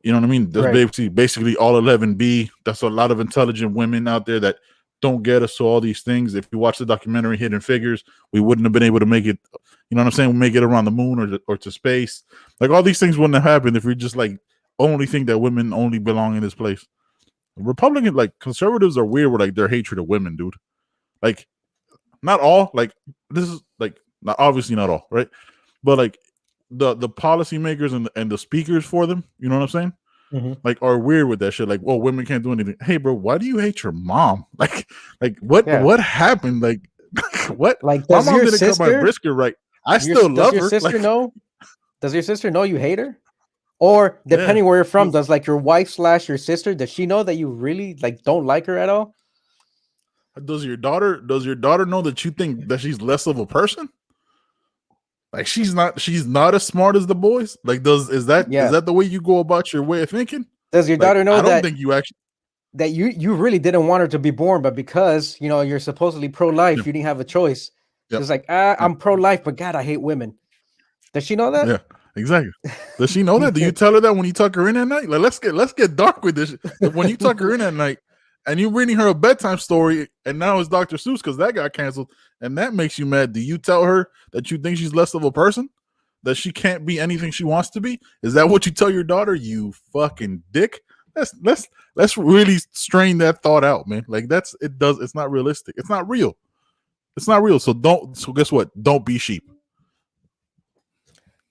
S1: You know what I mean? That's basically all 11B. That's a lot of intelligent women out there that don't get us to all these things. If you watch the documentary Hidden Figures, we wouldn't have been able to make it. You know what I'm saying? We make it around the moon or to space. Like all these things wouldn't have happened if we just like only think that women only belong in this place. Republican, like conservatives are weird with like their hatred of women, dude. Like not all, like this is like not obviously not all, right? But like the policymakers and the speakers for them, you know what I'm saying? Like are weird with that shit. Like, well, women can't do anything. Hey, bro, why do you hate your mom? Like what happened? Like what?
S2: Like
S1: my mom didn't cut my brisket right. I still love her.
S2: Does your sister know? Does your sister know you hate her? Or depending where you're from, does like your wife / your sister, does she know that you really like don't like her at all?
S1: Does your daughter know that you think that she's less of a person? Like she's not as smart as the boys? Like is that the way you go about your way of thinking?
S2: Does your daughter know
S1: I don't think you actually
S2: that you really didn't want her to be born, but because you're supposedly pro-life, you didn't have a choice. It's like, I'm pro-life, but God, I hate women. Does she know that?
S1: Yeah, exactly. Does she know that? Do you tell her that when you tuck her in at night? Like, let's get dark with this. When you tuck her in at night and you're reading her a bedtime story, and now it's Dr. Seuss because that got canceled, and that makes you mad. Do you tell her that you think she's less of a person? That she can't be anything she wants to be? Is that what you tell your daughter? You fucking dick. Let's really strain that thought out, man. Like it's not realistic. It's not real. It's not real. So guess what? Don't be sheep.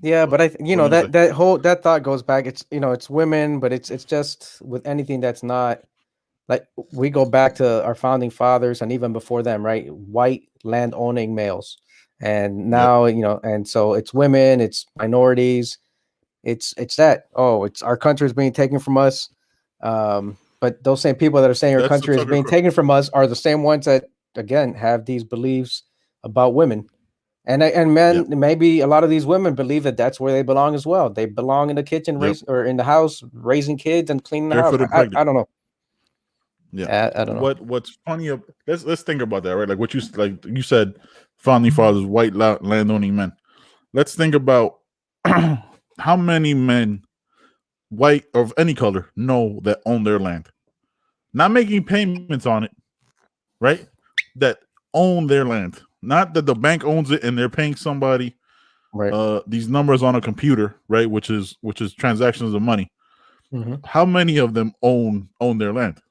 S2: Yeah, but that thought goes back. It's it's women, but it's just with anything that's not like we go back to our founding fathers and even before them, right? White land owning males. And now, and so it's women, it's minorities, it's that, it's our country is being taken from us. But those same people that are saying our country is being taken from us are the same ones that, again, have these beliefs about women. And men, maybe a lot of these women believe that that's where they belong as well. They belong in the kitchen, or in the house, raising kids and cleaning the house. I don't know.
S1: Yeah,
S2: I don't know.
S1: What's funny? Let's think about that, right? Like you said, founding fathers, white landowning men. Let's think about how many men, white or of any color, know that own their land, not making payments on it, right? That own their land, not that the bank owns it and they're paying somebody,
S2: right?
S1: These numbers on a computer, right? Which is transactions of money. How many of them own their land?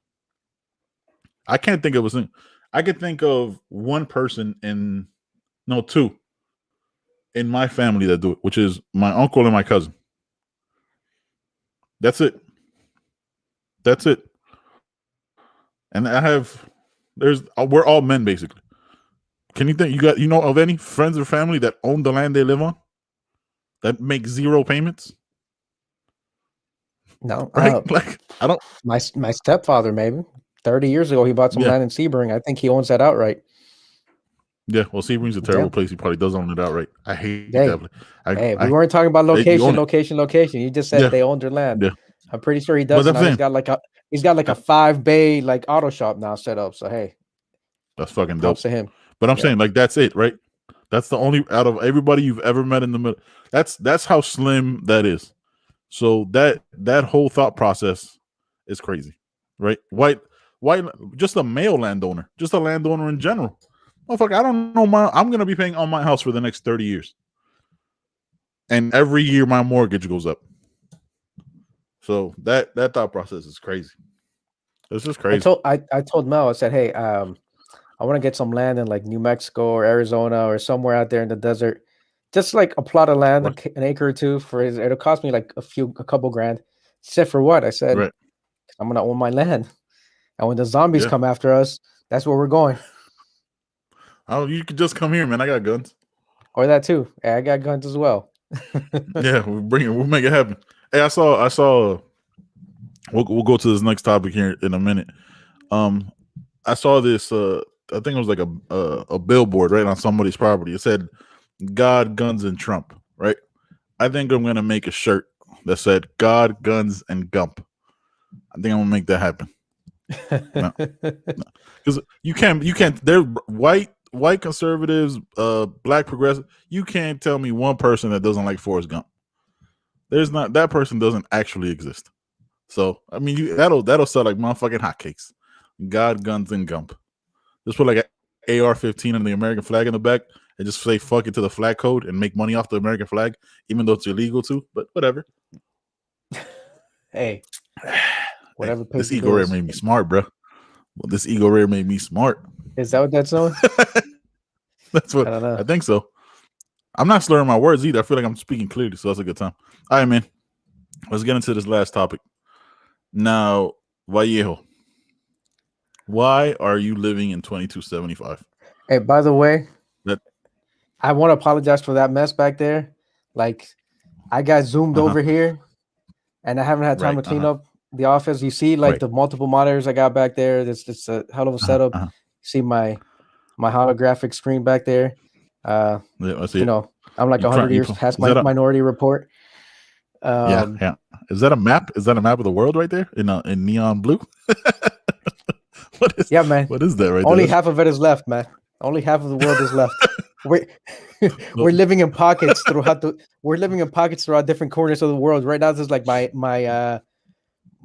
S1: I can't think of I could think of one person two in my family that do it, which is my uncle and my cousin. That's it. And we're all men basically. Can you think you know of any friends or family that own the land they live on that make zero payments?
S2: No,
S1: right? Like I don't.
S2: My stepfather, maybe 30 years ago, he bought some land in Sebring. I think he owns that outright.
S1: Yeah, well, Sebring's a terrible place. He probably does own it outright. I hate that.
S2: We weren't talking about location. You just said they owned their land.
S1: Yeah.
S2: I'm pretty sure he does. He's got like a 5-bay like auto shop now set up. So hey,
S1: that's fucking dope
S2: to him.
S1: But I'm saying like that's it, right? That's the only out of everybody you've ever met in the middle. That's how slim that is. So that whole thought process is crazy, right? White, just a male landowner, just a landowner in general. Motherfucker, I don't know. I'm gonna be paying on my house for the next 30 years, and every year my mortgage goes up. So that thought process is crazy. It's just crazy.
S2: I told Mel, I said, hey, I want to get some land in like New Mexico or Arizona or somewhere out there in the desert. Just like a plot of land, an acre or two it'll cost me like a couple grand. He said, for what? I said, I'm gonna own my land. And when the zombies come after us, that's where we're going.
S1: Oh, you could just come here, man. I got guns.
S2: Or that too. Yeah, I got guns as well.
S1: Yeah, we'll make it happen. Hey, I saw we'll go to this next topic here in a minute. I saw this I think it was like a billboard right on somebody's property. It said God, guns, and Trump, right? I think I'm gonna make a shirt that said God, guns, and Gump. I think I'm gonna make that happen. Because you can't. They're white conservatives, black progressive. You can't tell me one person that doesn't like Forrest Gump. That person doesn't actually exist. So I mean, that'll sell like motherfucking hotcakes. God, guns, and Gump. Just put like an AR-15 and the American flag in the back, and just say fuck it to the flag code and make money off the American flag, even though it's illegal to. But whatever.
S2: Hey, whatever.
S1: This ego rare made me smart, bro. Well, this ego rare made me smart.
S2: Is that what that's on?
S1: That's what I think so. I'm not slurring my words either. I feel like I'm speaking clearly, so that's a good time. All right, man. Let's get into this last topic. Now, Vallejo, why are you living in 2275?
S2: Hey, by the way, I want to apologize for that mess back there. Like, I got zoomed over here, and I haven't had time to clean up the office. You see, like the multiple monitors I got back there. It's a hell of a setup. You see my holographic screen back there. I see you know, I'm like 100 years past my Minority Report.
S1: Yeah. Is that a map? Is that a map of the world right there in neon blue?
S2: Man.
S1: What is that right there?
S2: Only half of it is left, man. Only half of the world is left. We're living in pockets throughout different corners of the world. Right now, this is like my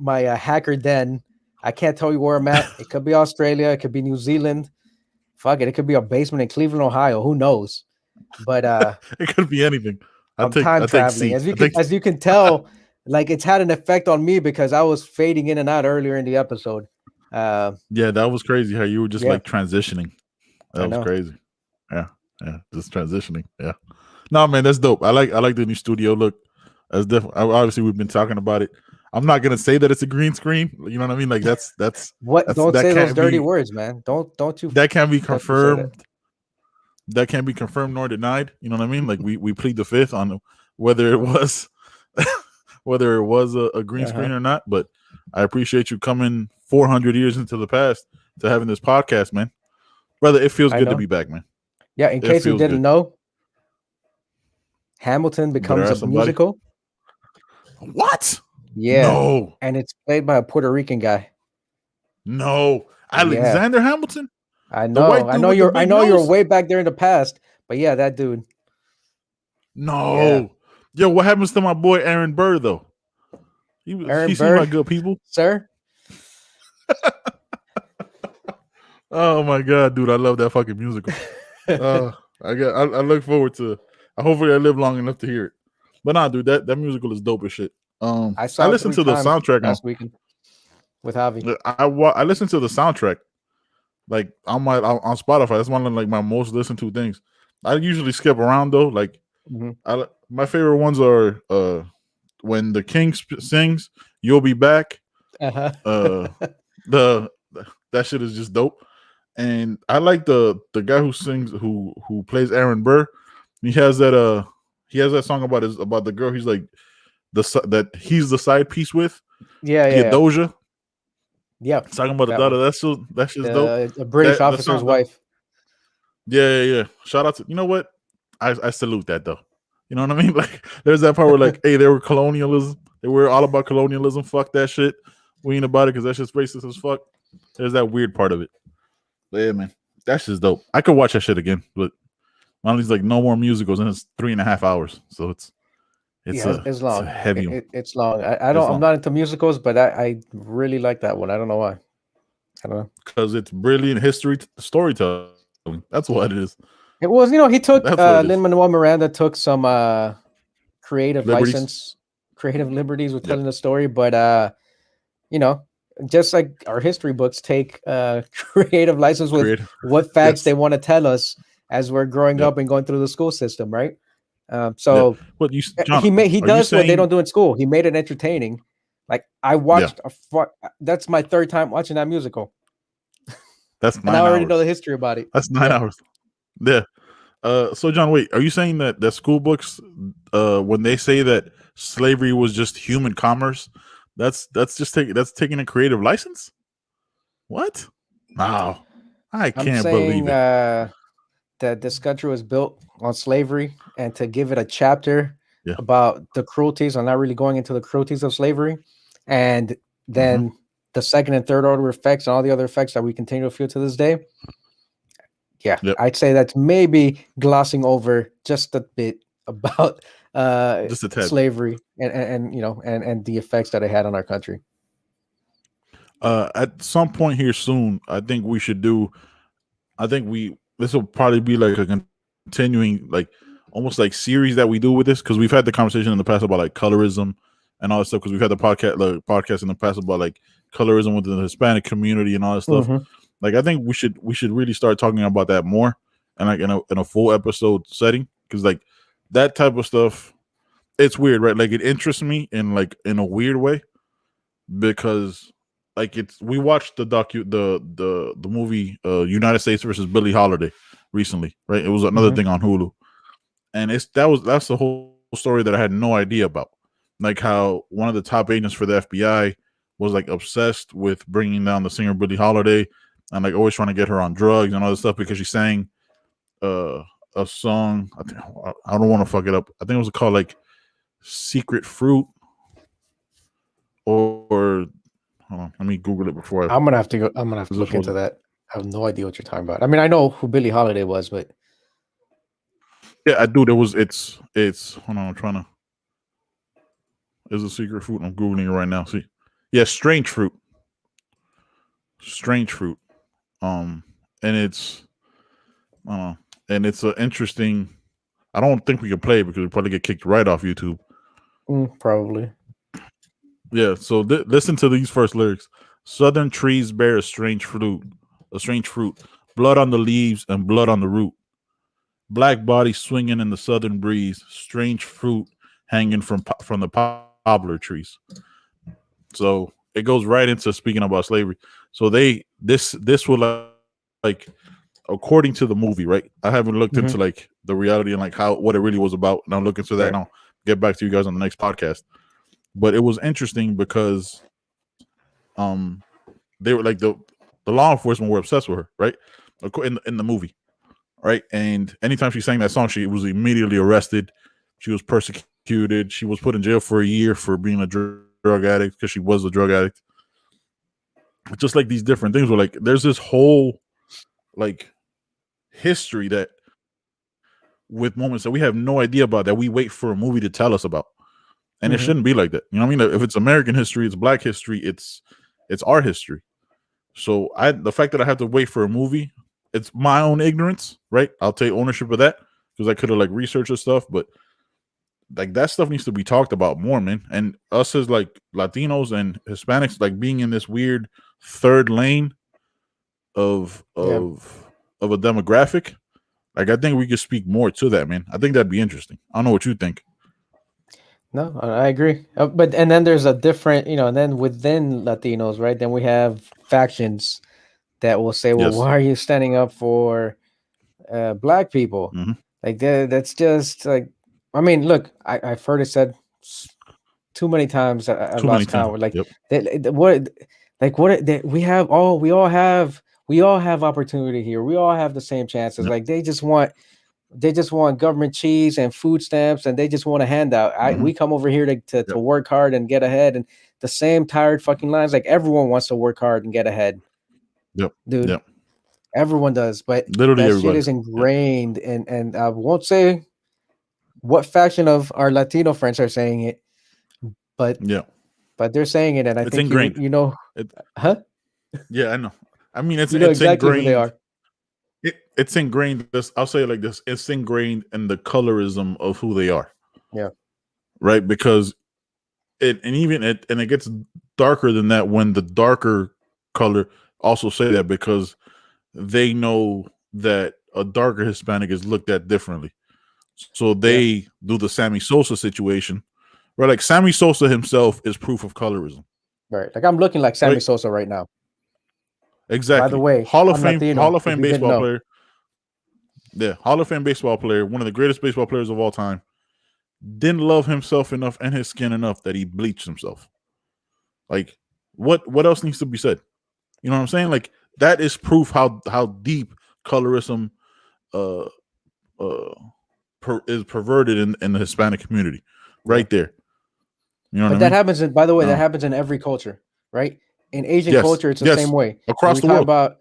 S2: hacker den. I can't tell you where I'm at. It could be Australia. It could be New Zealand. Fuck it. It could be a basement in Cleveland, Ohio. Who knows? But
S1: it could be anything.
S2: I'm time traveling. As you can tell, like it's had an effect on me because I was fading in and out earlier in the episode.
S1: Yeah, that was crazy how you were just like transitioning. That was crazy. Yeah, just transitioning. Yeah, no, man, that's dope. I like the new studio look. That's different. Obviously, we've been talking about it. I'm not gonna say that it's a green screen. You know what I mean? Like that's
S2: don't say those dirty words, man. Don't you?
S1: That can't be confirmed. That can't be confirmed nor denied. You know what I mean? Like we plead the fifth on whether it was a green screen or not. But I appreciate you coming 400 years into the past to having this podcast, man. Brother, it feels good to be back, man.
S2: Yeah, in case you didn't know, Hamilton becomes a musical.
S1: What?
S2: Yeah.
S1: No.
S2: And it's played by a Puerto Rican guy.
S1: No. Alexander Hamilton?
S2: I know. I know you're way back there in the past, but yeah, that dude.
S1: No. Yeah. Yo, what happens to my boy Aaron Burr though? He seemed like good people.
S2: Sir?
S1: Oh my god, dude, I love that fucking musical. I look forward to hopefully I live long enough to hear it. But nah, dude, that musical is dope as shit. I listened to the soundtrack
S2: last weekend with Javi.
S1: I listened to the soundtrack like on Spotify. That's one of like my most listened to things. I usually skip around though. Like my favorite ones are when the King sings "You'll Be Back." That shit is just dope. And I like the guy who sings who plays Aaron Burr. He has that song about the girl he's like that he's the side piece with. Doja.
S2: Yeah,
S1: talking about the daughter. That's just dope.
S2: A British officer's wife.
S1: Yeah. Shout out to, you know what? I salute that though. You know what I mean? Like there's that part where like, hey, they were colonialism. They were all about colonialism. Fuck that shit. We ain't about it because that's just racist as fuck. There's that weird part of it. But yeah, man, that's just dope. I could watch that shit again, but Molly's like no more musicals, and it's 3.5 hours, so it's
S2: long.
S1: It's a heavy.
S2: It's long. I'm not into musicals, but I really like that one. I don't know why. I don't know,
S1: because it's brilliant storytelling. That's what it is.
S2: It was, he took Lin-Manuel Miranda took some creative liberties with telling the story, but just like our history books take creative license with what facts they want to tell us as we're growing up and going through the school system, right? So
S1: what
S2: he does what they don't do in school. He made it entertaining. Like I watched that's my third time watching that musical.
S1: That's 9
S2: and I already
S1: hours.
S2: know the history about it.
S1: That's 9 hours. Yeah. So John, wait, are you saying that school books, when they say that slavery was just human commerce, that's taking a creative license? What? Wow. I can't believe it.
S2: That this country was built on slavery, and to give it a chapter about the cruelties, I'm not really going into the cruelties of slavery, and then the second and third order effects and all the other effects that we continue to feel to this day. I'd say that's maybe glossing over just a bit about
S1: just a tad.
S2: Slavery and the effects that it had on our country.
S1: At some point here soon, I think we should do. This will probably be like a continuing, like almost like series that we do with this, because we've had the conversation in the past about like colorism and all that stuff. Because we've had the podcast in the past about like colorism within the Hispanic community and all that stuff. Like I think we should really start talking about that more, and like in a full episode setting, because like that type of stuff, it's weird, right? Like it interests me in a weird way, because like we watched the movie United States versus Billie Holiday recently, right? It was another thing on Hulu, and that's the whole story that I had no idea about, like how one of the top agents for the FBI was like obsessed with bringing down the singer Billie Holiday, and like always trying to get her on drugs and all this stuff because she sang a song. I don't want to fuck it up. I think it was called like Secret Fruit or hold on, let me Google it before
S2: I'm gonna have to look into that. I have no idea what you're talking about. I mean, I know who Billie Holiday was, but
S1: yeah, I do. It's hold on, I'm trying to. There's a Secret Fruit. I'm Googling it right now. See, yeah, Strange Fruit. And it's and it's an interesting. I don't think we can play it because we probably get kicked right off YouTube.
S2: Probably.
S1: Yeah. So listen to these first lyrics. Southern trees bear a strange fruit. Blood on the leaves and blood on the root. Black body swinging in the southern breeze. Strange fruit hanging from the poplar trees. So it goes right into speaking about slavery. So this will like according to the movie, right? I haven't looked into like the reality and like what it really was about, and I'll look into that and I'll get back to you guys on the next podcast. But it was interesting because they were like the law enforcement were obsessed with her, right? In the movie, right? And anytime she sang that song, she was immediately arrested. She was persecuted. She was put in jail for a year for being a drug addict because she was a drug addict. Just like these different things were like, there's this whole like history that with moments that we have no idea about, that we wait for a movie to tell us about. And it shouldn't be like that. You know what I mean? If it's American history, it's Black history, it's our history. So the fact that I have to wait for a movie, it's my own ignorance, right? I'll take ownership of that because I could have like researched this stuff, but like that stuff needs to be talked about more, man. And us as like Latinos and Hispanics, like being in this weird third lane of a demographic, like I think we could speak more to that, man. I think that'd be interesting. I don't know what you think.
S2: No, I agree. But and then there's a different, and then within Latinos, right? Then we have factions that will say, well, why are you standing up for black people?
S1: Mm-hmm.
S2: Like that's just like, I mean, look, I've heard it said too many times. I've lost count. Like, we all have opportunity here. We all have the same chances. Like they just want government cheese and food stamps, and they just want a handout. We come over here to work hard and get ahead, and the same tired fucking lines. Like everyone wants to work hard and get ahead. Dude. Everyone does, but
S1: literally
S2: that
S1: everybody.
S2: Shit is ingrained, and I won't say what faction of our Latino friends are saying it, but they're saying it, and I think
S1: ingrained.
S2: Huh?
S1: Yeah, I know. I mean, it's
S2: exactly
S1: ingrained.
S2: Who they are.
S1: It's ingrained. I'll say it like this: it's ingrained in the colorism of who they are.
S2: Yeah.
S1: Right, because it gets darker than that when the darker color also say that, because they know that a darker Hispanic is looked at differently. So they do the Sammy Sosa situation, right? Like Sammy Sosa himself is proof of colorism.
S2: Right. Like I'm looking like Sammy Sosa right now.
S1: Exactly.
S2: By the way,
S1: Hall of Fame baseball player. Yeah, Hall of Fame baseball player, one of the greatest baseball players of all time. Didn't love himself enough and his skin enough that he bleached himself. Like, what else needs to be said? You know what I'm saying? Like, that is proof how deep colorism is perverted in the Hispanic community, right there. You know what I mean?
S2: That happens. By the way, that happens in every culture, right? In Asian culture, it's the same way.
S1: Across the world.
S2: About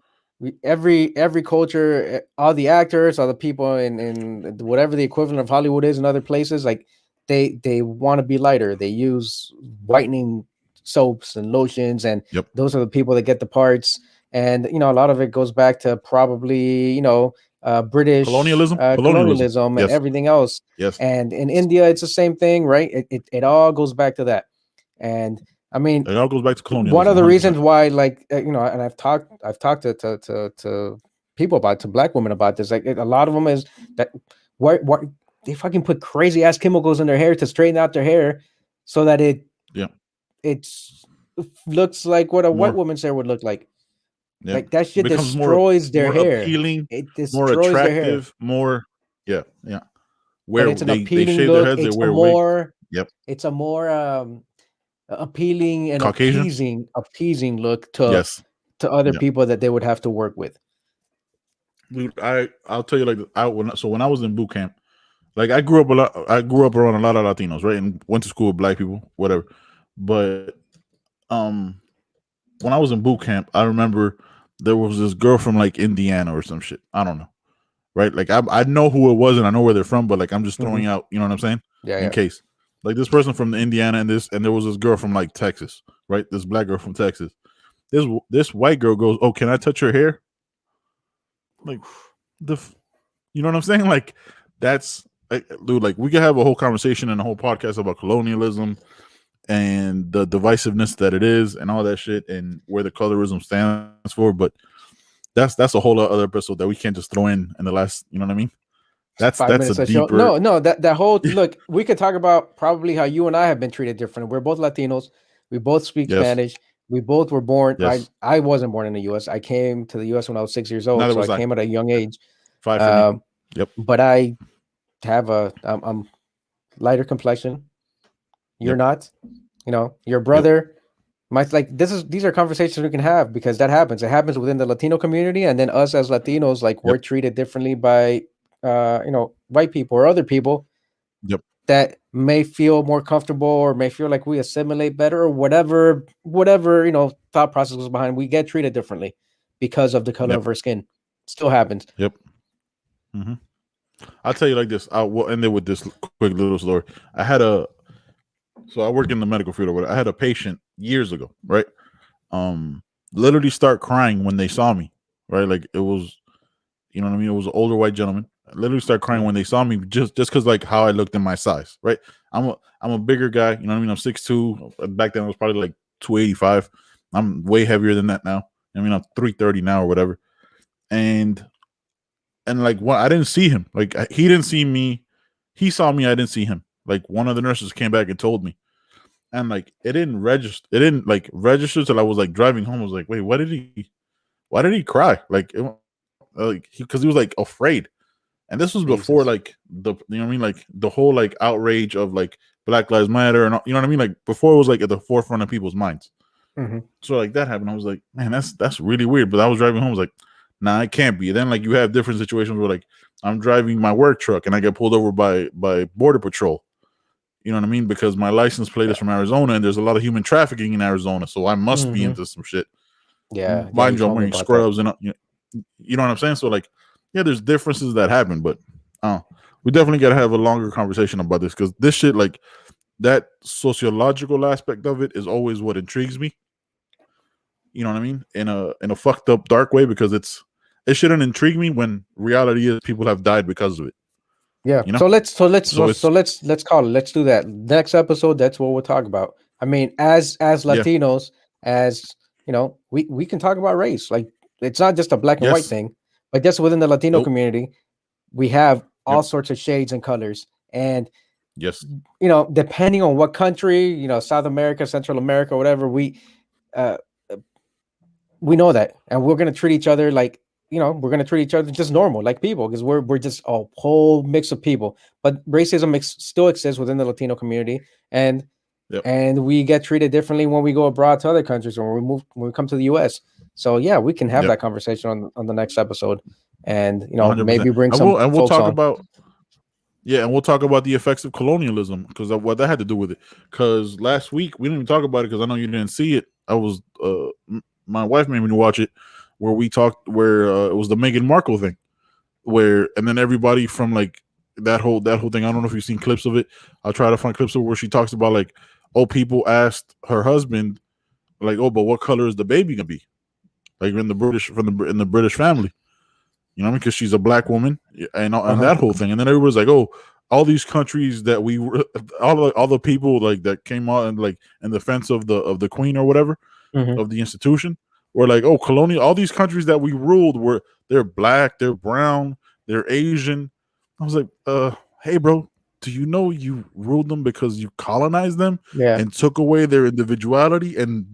S2: every culture, all the actors, all the people in whatever the equivalent of Hollywood is in other places, like they want to be lighter. They use whitening soaps and lotions, and those are the people that get the parts. And a lot of it goes back to probably British colonialism and everything else. And in India, it's the same thing, right? It all goes back to that. And I mean,
S1: it all goes back to colonialism.
S2: One of the 100%. Reasons why, like, and I've talked to people to black women about this. Like, a lot of them is that why they fucking put crazy ass chemicals in their hair to straighten out their hair, so that it looks like what a white woman's hair would look like. Yeah. Like that shit destroys their hair.
S1: Appealing,
S2: it destroys
S1: more attractive,
S2: their hair.
S1: More Where
S2: but it's an appealing they look. Their heads, it's a more appealing and appeasing look to other people that they would have to work with.
S1: Dude, I'll tell you like when I was in boot camp, like I grew up around a lot of Latinos, right, and went to school with black people, whatever. But when I was in boot camp, I remember there was this girl from like Indiana or some shit. I don't know, right? Like I know who it was and I know where they're from, but like I'm just throwing out, you know what I'm saying? In case. Like this person from the Indiana and there was this girl from like Texas, right? This black girl from Texas. This white girl goes, "Oh, can I touch her hair?" Like you know what I'm saying? Like that's like, dude, like we could have a whole conversation and a whole podcast about colonialism and the divisiveness that it is and all that shit and where the colorism stands for, but that's a whole other episode that we can't just throw in the last, you know what I mean? That's a deeper...
S2: No, that whole look, we could talk about probably how you and I have been treated different. We're both Latinos. We both speak Spanish. We both were born. I wasn't born in the U.S. I came to the U.S. when I was 6 years old, so I came at a young age.
S1: 5 for me. Yep.
S2: But I have I'm lighter complexion. You're not. Your brother. These are conversations we can have because that happens. It happens within the Latino community, and then us as Latinos, like we're treated differently by white people or other people that may feel more comfortable or may feel like we assimilate better or whatever thought process was behind. We get treated differently because of the color of our skin. Still happens.
S1: Mm-hmm. I'll tell you like this. I will end it with this quick little story. So I work in the medical field or whatever. I had a patient years ago, right? Literally start crying when they saw me, right? Like it was, you know what I mean? It was an older white gentleman. I literally start crying when they saw me just because like how I looked in my size, right? I'm a bigger guy, you know what I mean? I'm 6'2". Back then I was probably like 285. I'm way heavier than that now. I mean, I'm 330 now or whatever. and like what, I didn't see him. Like he didn't see me. He saw me. I didn't see him. Like one of the nurses came back and told me, and like it didn't register. It didn't like register till I was like driving home. I was like, wait, why did he cry? Like because he was like afraid. And this was before like the, you know what I mean, like the whole like outrage of like Black Lives Matter and you know what I mean, like before it was like at the forefront of people's minds. So like that happened. I was like, man, that's really weird. But I was driving home. I was like, nah, it can't be. And then like you have different situations where like I'm driving my work truck and I get pulled over by Border Patrol. You know what I mean? Because my license plate is from Arizona and there's a lot of human trafficking in Arizona, so I must be into some shit.
S2: Yeah,
S1: mind you, I'm wearing scrubs and you know what I'm saying. So like. Yeah, there's differences that happen, but we definitely got to have a longer conversation about this because this shit, like that sociological aspect of it, is always what intrigues me. You know what I mean? In a fucked up, dark way, because it shouldn't intrigue me when reality is people have died because of it.
S2: Yeah. You know? So let's call it. Let's do that next episode. That's what we'll talk about. I mean, as Latinos, as you know, we can talk about race. Like it's not just a black and white thing. But just within the Latino community, we have all sorts of shades and colors. And, you know, depending on what country, you know, South America, Central America, whatever, we know that. And we're going to treat each other like, you know, we're going to treat each other just normal, like people, because we're just a whole mix of people. But racism still exists within the Latino community. And we get treated differently when we go abroad to other countries or when we come to the U.S. So yeah, we can have that conversation on the next episode, and you know 100%. Maybe bring some.
S1: And we'll talk about and we'll talk about the effects of colonialism because what that had to do with it. Because last week we didn't even talk about it because I know you didn't see it. I was my wife made me watch it where we talked where it was the Meghan Markle thing, and then everybody from like that whole thing. I don't know if you've seen clips of it. I'll try to find clips of where she talks about like, people asked her husband like, but what color is the baby gonna be? Like in the British family, you know, because she's a black woman and that whole thing. And then everybody's like, all these countries that we were, all the people like that came out and like in defense of the queen or whatever of the institution were like, colonial. All these countries that we ruled they're black, they're brown, they're Asian. I was like, hey, bro, do you know you ruled them because you colonized them and took away their individuality and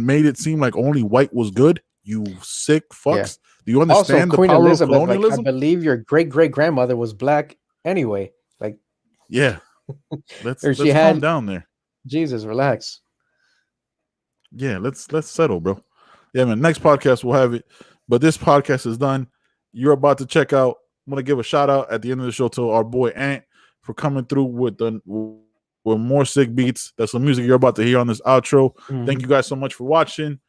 S1: made it seem like only white was good? You sick fucks. Do you understand
S2: also,
S1: the power
S2: Elizabeth,
S1: of colonialism?
S2: Like, I believe your great-great-grandmother was black anyway. Like,
S1: let's calm down there.
S2: Jesus, relax.
S1: Yeah, let's settle, bro. Yeah, man. Next podcast we'll have it, but this podcast is done. You're about to check out. I'm gonna give a shout out at the end of the show to our boy Ant for coming through with more sick beats. That's the music you're about to hear on this outro. Thank you guys so much for watching.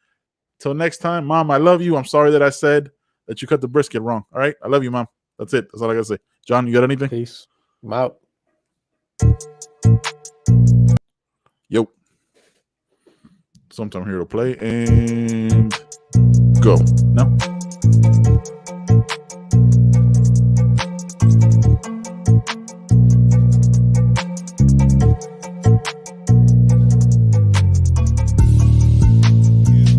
S1: Till next time, Mom, I love you. I'm sorry that I said that you cut the brisket wrong. All right, I love you, Mom. That's it. That's all I gotta say. John, you got anything?
S2: Peace. I'm out.
S1: Yo. Sometime here to play and go. No.